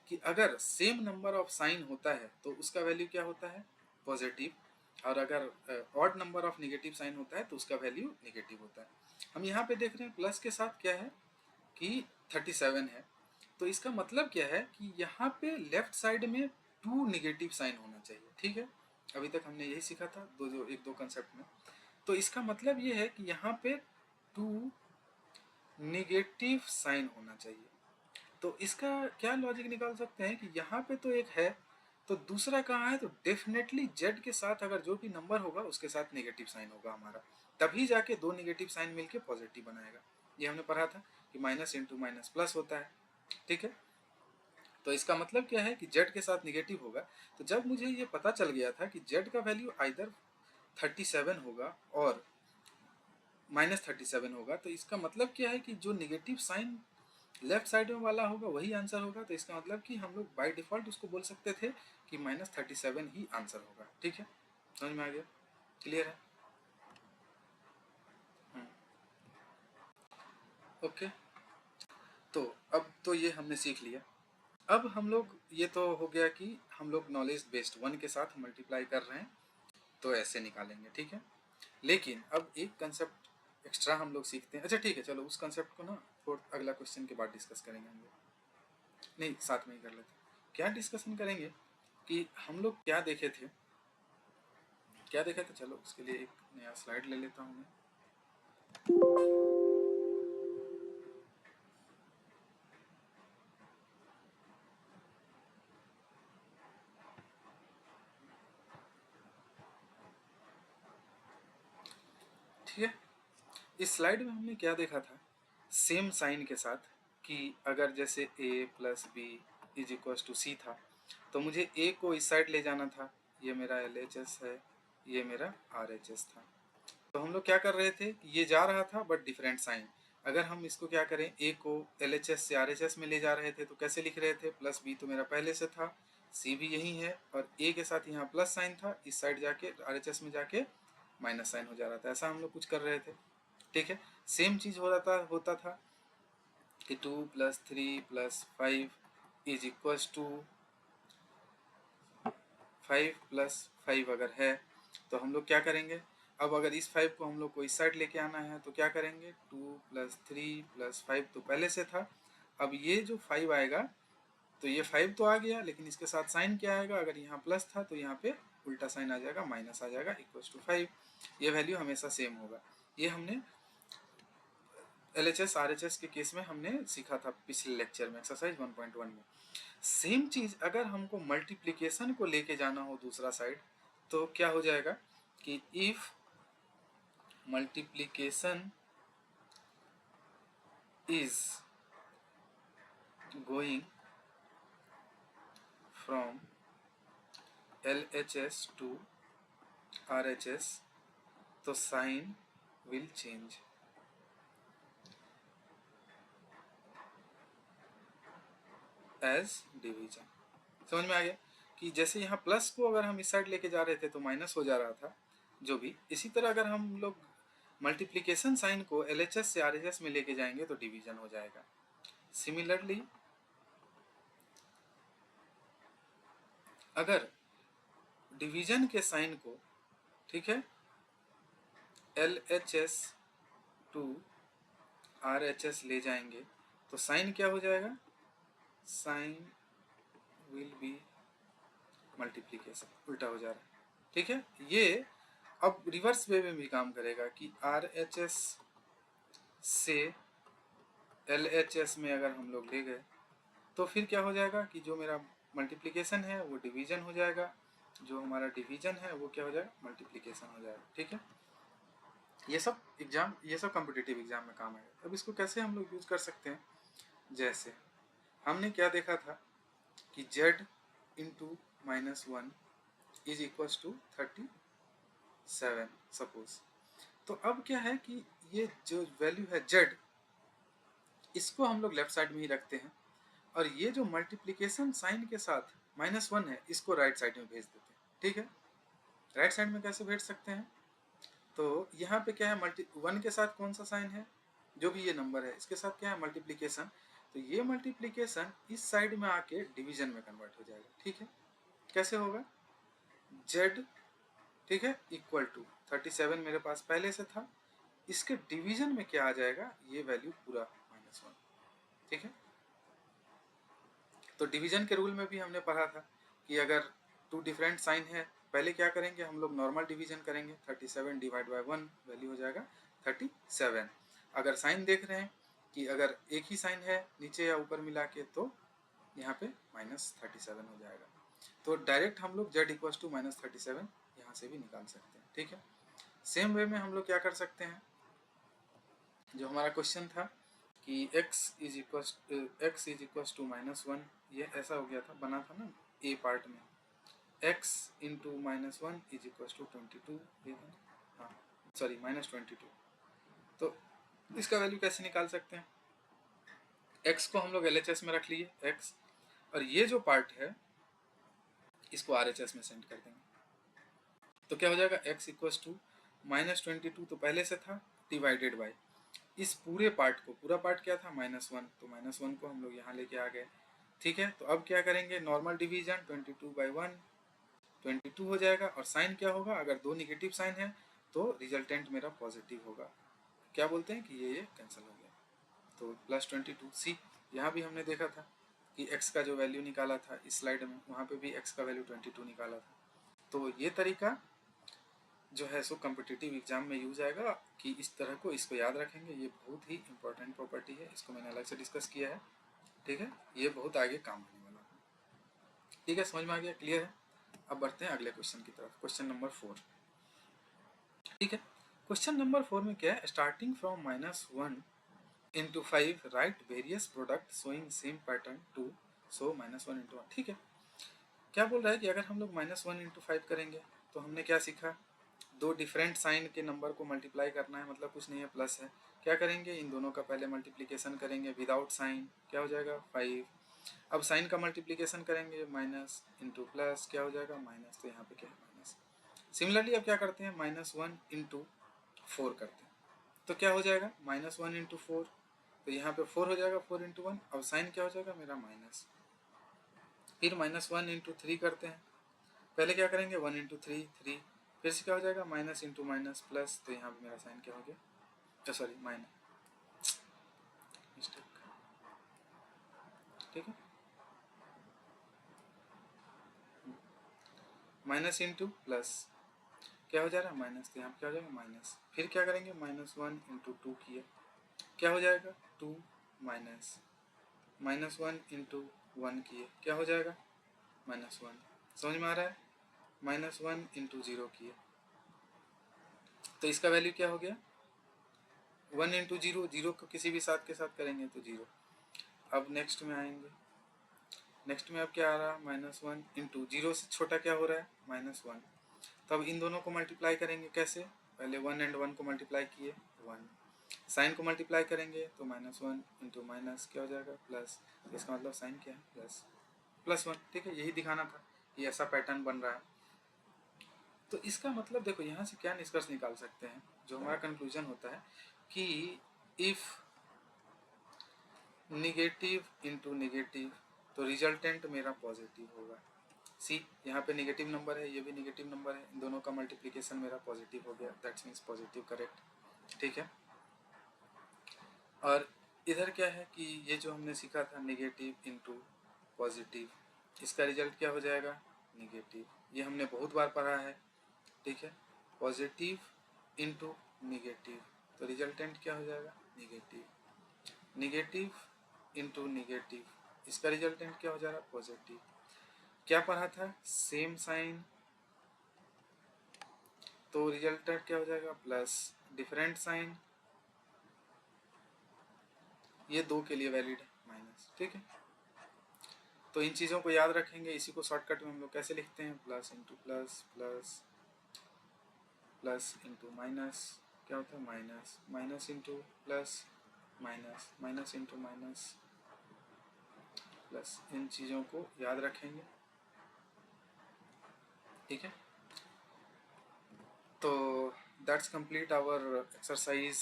कि अगर सेम नंबर ऑफ साइन होता है तो उसका वैल्यू क्या होता है पॉजिटिव, और अगर odd number of negative sign होता है तो उसका वैल्यू निगेटिव होता है। हम यहाँ पे देख रहे हैं प्लस के साथ क्या है कि 37 है। तो इसका मतलब क्या है कि यहाँ पे लेफ्ट साइड में 2 निगेटिव साइन होना चाहिए। ठीक है, अभी तक हमने यही सीखा था एक दो कंसेप्ट में। तो इसका मतलब ये है कि यहाँ पे 2 निगेटिव साइन होना चाहिए। तो इसका क्या लॉजिक निकाल सकते हैं कि यहाँ पे तो एक है तो दूसरा कहाँ है, तो डेफिनेटली जेड के साथ अगर जो भी नंबर होगा उसके साथ नेगेटिव साइन होगा हमारा, तभी जाके 2 निगेटिव साइन मिलके पॉजिटिव बनाएगा। ये हमने पढ़ा था कि माइनस इंटू माइनस प्लस होता है। ठीक है, तो इसका मतलब क्या है कि जेड के साथ निगेटिव होगा। तो जब मुझे ये पता चल गया था कि जेड का वैल्यू आइदर 37 होगा और -37 होगा, तो इसका मतलब क्या है कि जो निगेटिव साइन लेफ्ट साइड में वाला होगा वही आंसर होगा। तो इसका मतलब कि हम लोग बाय डिफॉल्ट उसको बोल सकते थे कि -37 ही आंसर होगा। ठीक है, समझ में आ गया? क्लियर है? ओके, तो अब तो ये हमने सीख लिया। अब हम लोग ये तो हो गया कि हम लोग नॉलेज बेस्ड 1 के साथ मल्टीप्लाई कर रहे हैं तो ऐसे निकालेंगे। ठीक है, लेकिन अब एक कंसेप्ट एक्स्ट्रा हम लोग सीखते हैं। अच्छा ठीक है, चलो उस कंसेप्ट को ना फोर्थ अगला क्वेश्चन के बाद डिस्कस करेंगे हम लोग। नहीं, साथ में ही कर लेते हैं। क्या डिस्कशन करेंगे कि हम लोग क्या देखे थे, क्या देखा था। चलो उसके लिए एक नया स्लाइड ले लेता हूँ मैं। ठीक है, इस स्लाइड में हमने क्या देखा था, सेम साइन के साथ कि अगर जैसे a plus B is equal to C था तो मुझे a को इस साइड ले जाना था। ये मेरा LHS है, ये मेरा RHS था। तो हम लोग क्या कर रहे थे कि ये जा रहा था बट डिफरेंट साइन। अगर हम इसको क्या करें, a को LHS से RHS में ले जा रहे थे तो कैसे लिख रहे थे, प्लस b तो मेरा पहले से था, c भी यही है, और a के साथ यहाँ प्लस साइन था, इस साइड जाके RHS में जाके माइनस साइन हो जा रहा था। ऐसा हम लोग कुछ कर रहे थे। ठीक है, सेम चीज़ होता था कि 2 + 3 + 5 इज इक्वल्स टू 5 + 5 अगर है तो हम लोग क्या करेंगे। अब अगर इस 5 को हम लोग को इस साइड लेके आना है तो क्या करेंगे, 2 + 3 + 5 तो पहले से था। अब ये जो 5 आएगा तो ये 5 तो आ गया, लेकिन इसके साथ साइन क्या आएगा, अगर यहाँ प्लस था तो यहाँ पे उल्टा साइन आ जाएगा, माइनस आ जाएगा, इक्वल्स टू 5। ये वैल्यू हमेशा सेम होगा। ये हमने LHS RHS के केस में हमने सीखा था पिछले लेक्चर में, एक्सरसाइज 1.1 में। सेम चीज़ अगर हमको मल्टीप्लिकेशन को लेके जाना हो दूसरा साइड तो क्या हो जाएगा कि if multiplication is going from LHS to RHS तो sign will change. As division. समझ में आ गया कि जैसे यहाँ प्लस को अगर हम इस साइड लेके जा रहे थे तो माइनस हो जा रहा था जो भी, इसी तरह अगर हम लोग मल्टीप्लिकेशन साइन को LHS से RHS में लेके जाएंगे तो डिवीजन हो जाएगा। सिमिलरली अगर डिवीजन के साइन को, ठीक है, LHS टू RHS ले जाएंगे तो साइन क्या हो जाएगा, साइन विल बी मल्टीप्लिकेशन, उल्टा हो जा रहा है। ठीक है, ये अब रिवर्स वे में भी काम करेगा कि RHS से LHS में अगर हम लोग ले गए तो फिर क्या हो जाएगा कि जो मेरा मल्टीप्लिकेशन है वो डिवीजन हो जाएगा, जो हमारा डिवीजन है वो क्या हो जाएगा, मल्टीप्लिकेशन हो जाएगा। ठीक है, ये सब कॉम्पिटिटिव एग्जाम में काम आएगा। अब इसको कैसे हम लोग यूज कर सकते हैं, जैसे हमने क्या देखा था कि z into -1 is equals to 37 suppose. तो अब क्या है कि ये जो वैल्यू है z, इसको हम लोग लेफ्ट साइड में ही रखते हैं, और ये जो मल्टीप्लिकेशन साइन के साथ -1 है इसको राइट साइड में भेज देते हैं। ठीक है, राइट साइड में कैसे भेज सकते हैं, तो यहाँ पे क्या है, 1 के साथ कौन सा साइन है, जो भी ये नंबर है इसके साथ क्या है, मल्टीप्लिकेशन। तो ये मल्टीप्लिकेशन इस साइड में आके डिवीजन में कन्वर्ट हो जाएगा। ठीक है, कैसे होगा, z, ठीक है, इक्वल टू 37 मेरे पास पहले से था, इसके डिवीजन में क्या आ जाएगा, ये वैल्यू पूरा -1। ठीक है, तो डिवीजन के रूल में भी हमने पढ़ा था कि अगर टू डिफरेंट साइन है, पहले क्या करेंगे हम लोग, नॉर्मल डिवीजन करेंगे, 37 डिवाइड बाय 1 वैल्यू हो जाएगा 37। अगर साइन देख रहे हैं कि अगर एक ही साइन है नीचे या ऊपर मिला के, तो यहाँ पे -37 हो जाएगा। तो डायरेक्ट हम लोग z इक्वल टू -37 यहाँ से भी निकाल सकते हैं। ठीक है, सेम वे में हम लोग क्या कर सकते हैं, जो हमारा क्वेश्चन था कि x इज इक्वल टू -1, ये ऐसा हो गया था, बना था ना ए पार्ट में, x into -1 is equal to 22, ये था, हाँ सॉरी -22। तो इसका वैल्यू कैसे निकाल सकते हैं, x को हम लोग LHS में रख लिए x, और ये जो पार्ट है इसको RHS में सेंड कर देंगे। तो क्या हो जाएगा, x इक्वल टू -22 तो पहले से था, डिवाइडेड बाई इस पूरे पार्ट को, पूरा पार्ट क्या था, -1, तो -1 को हम लोग यहाँ लेके आ गए। ठीक है, तो अब क्या करेंगे, नॉर्मल डिवीजन 22/1 22 हो जाएगा, और साइन क्या होगा, अगर दो निगेटिव साइन है तो रिजल्टेंट मेरा पॉजिटिव होगा। क्या बोलते हैं कि ये कैंसिल हो गया, तो +22। सी, यहाँ भी हमने देखा था कि x का जो वैल्यू निकाला था इस स्लाइड में, वहाँ पे भी x का वैल्यू 22 निकाला था। तो ये तरीका जो है सो कॉम्पिटिटिव एग्जाम में यूज आएगा, कि इस तरह को इसको याद रखेंगे, ये बहुत ही इंपॉर्टेंट प्रॉपर्टी है, इसको मैंने अलग से डिस्कस किया है। ठीक है, ये बहुत आगे काम होने वाला है। ठीक है, समझ में आ गया, क्लियर है। अब बढ़ते हैं अगले क्वेश्चन की तरफ, क्वेश्चन नंबर 4। ठीक है, क्वेश्चन नंबर 4 में क्या है, starting from -1 into 5 right various product showing same pattern to so -1 into 1। ठीक है, क्या बोल रहा है कि अगर हम लोग -1 into 5 करेंगे, तो हमने क्या सीखा, दो डिफरेंट साइन के नंबर को मल्टीप्लाई करना है, मतलब कुछ नहीं है, प्लस है। क्या करेंगे, इन दोनों का पहले मल्टीप्लिकेशन करेंगे विदाउट साइन, क्या हो जाएगा 5। अब साइन का मल्टीप्लिकेशन करेंगे, माइनस इंटू प्लस, क्या हो जाएगा माइनस, तो यहाँ पे क्या है माइनस। सिमिलरली अब क्या करते हैं, -1 into 4 करते हैं, तो क्या हो जाएगा, -1 into 4, तो यहाँ पे 4 हो जाएगा, 4 into 1। अब साइन क्या हो जाएगा मेरा माइनस। फिर -1 into 3 करते हैं, पहले क्या करेंगे 1 into 3 3, फिर से क्या हो जाएगा माइनस इंटू माइनस प्लस, तो यहाँ पे मेरा साइन क्या हो गया, सॉरी माइनस, मिस्टेक। ठीक है, माइनस इंटू प्लस, क्या हो जा रहा है माइनस, तो यहाँ पे क्या हो जाएगा माइनस। फिर क्या करेंगे -1 into 2 किया, क्या हो जाएगा 2 माइनस, -1 into 1 किए, क्या हो जाएगा -1। समझ में आ रहा है, -1 into 0 किए, तो इसका वैल्यू क्या हो गया 1 into 0, 0 को किसी भी साथ के साथ करेंगे तो 0। अब नेक्स्ट में आएंगे, नेक्स्ट में अब क्या आ रहा है -1 इंटू 0 से छोटा क्या हो रहा है -1। तब इन दोनों को मल्टीप्लाई करेंगे, कैसे, पहले 1 and 1 को मल्टीप्लाई किए 1, साइन को मल्टीप्लाई करेंगे तो -1 इंटू माइनस क्या हो जाएगा प्लस, तो इसका मतलब साइन क्या है +1। ठीक है, यही दिखाना था, ये ऐसा पैटर्न बन रहा है। तो इसका मतलब देखो यहाँ से क्या निष्कर्ष निकाल सकते हैं, जो हमारा कंक्लूजन होता है कि इफ निगेटिव इंटू निगेटिव, तो रिजल्टेंट मेरा पॉजिटिव होगा। सी, यहाँ पे निगेटिव नंबर है, ये भी निगेटिव नंबर है, इन दोनों का मल्टीप्लिकेशन मेरा पॉजिटिव हो गया, दैट्स मीन्स पॉजिटिव, करेक्ट। ठीक है, और इधर क्या है कि ये जो हमने सीखा था निगेटिव इंटू पॉजिटिव, इसका रिजल्ट क्या हो जाएगा निगेटिव, ये हमने बहुत बार पढ़ा है। ठीक है, पॉजिटिव इंटू निगेटिव, तो रिजल्टेंट क्या हो जाएगा निगेटिव, निगेटिव इंटू निगेटिव, इसका रिजल्टेंट क्या हो जा रहा है पॉजिटिव। क्या पढ़ा था, सेम साइन, तो रिजल्टेंट क्या हो जाएगा प्लस, डिफरेंट साइन, ये दो के लिए वैलिड है माइनस। ठीक है, तो इन चीज़ों को याद रखेंगे, इसी को शॉर्टकट में हम लोग कैसे लिखते हैं, plus into plus, plus plus into minus, क्या होता है minus, minus into plus, minus, minus into minus plus, इन चीज़ों को याद रखेंगे, ठीक है। तो दैट्स कंप्लीट आवर एक्सरसाइज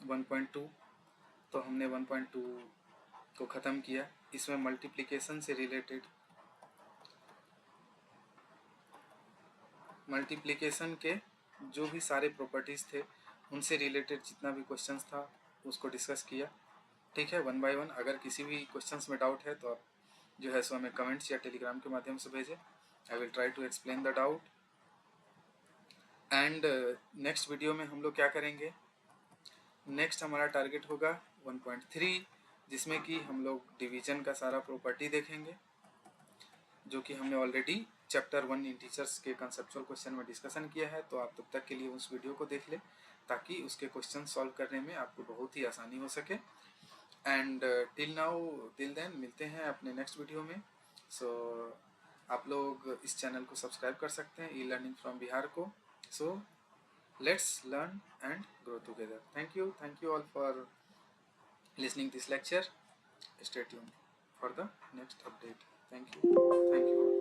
1.2। तो हमने 1.2 को ख़त्म किया। इसमें मल्टीप्लिकेशन से रिलेटेड, मल्टीप्लिकेशन के जो भी सारे प्रॉपर्टीज़ थे उनसे रिलेटेड जितना भी क्वेश्चंस था उसको डिस्कस किया, ठीक है, 1 बाय 1। अगर किसी भी क्वेश्चंस में डाउट है तो आप जो है सो हमें कमेंट्स या टेलीग्राम के माध्यम से भेजें। I will try to explain the doubt. And next video में हम लोग क्या करेंगे, नेक्स्ट हमारा टारगेट होगा 1.3, जिसमें कि हम लोग डिवीजन का सारा प्रॉपर्टी देखेंगे, जो कि हमने ऑलरेडी चैप्टर 1 इंटीजर्स के कंसेप्चुअल क्वेश्चन में डिस्कशन किया है। तो आप तब तक के लिए उस वीडियो को देख लें ताकि उसके क्वेश्चन सॉल्व करने में आपको बहुत ही आसानी हो सके। एंड टिल देन मिलते हैं अपने नेक्स्ट वीडियो में। सो आप लोग इस चैनल को सब्सक्राइब कर सकते हैं, ई लर्निंग फ्रॉम बिहार को। So let's learn and grow together. Thank you all for listening this lecture. Stay tuned for the next update. Thank you all.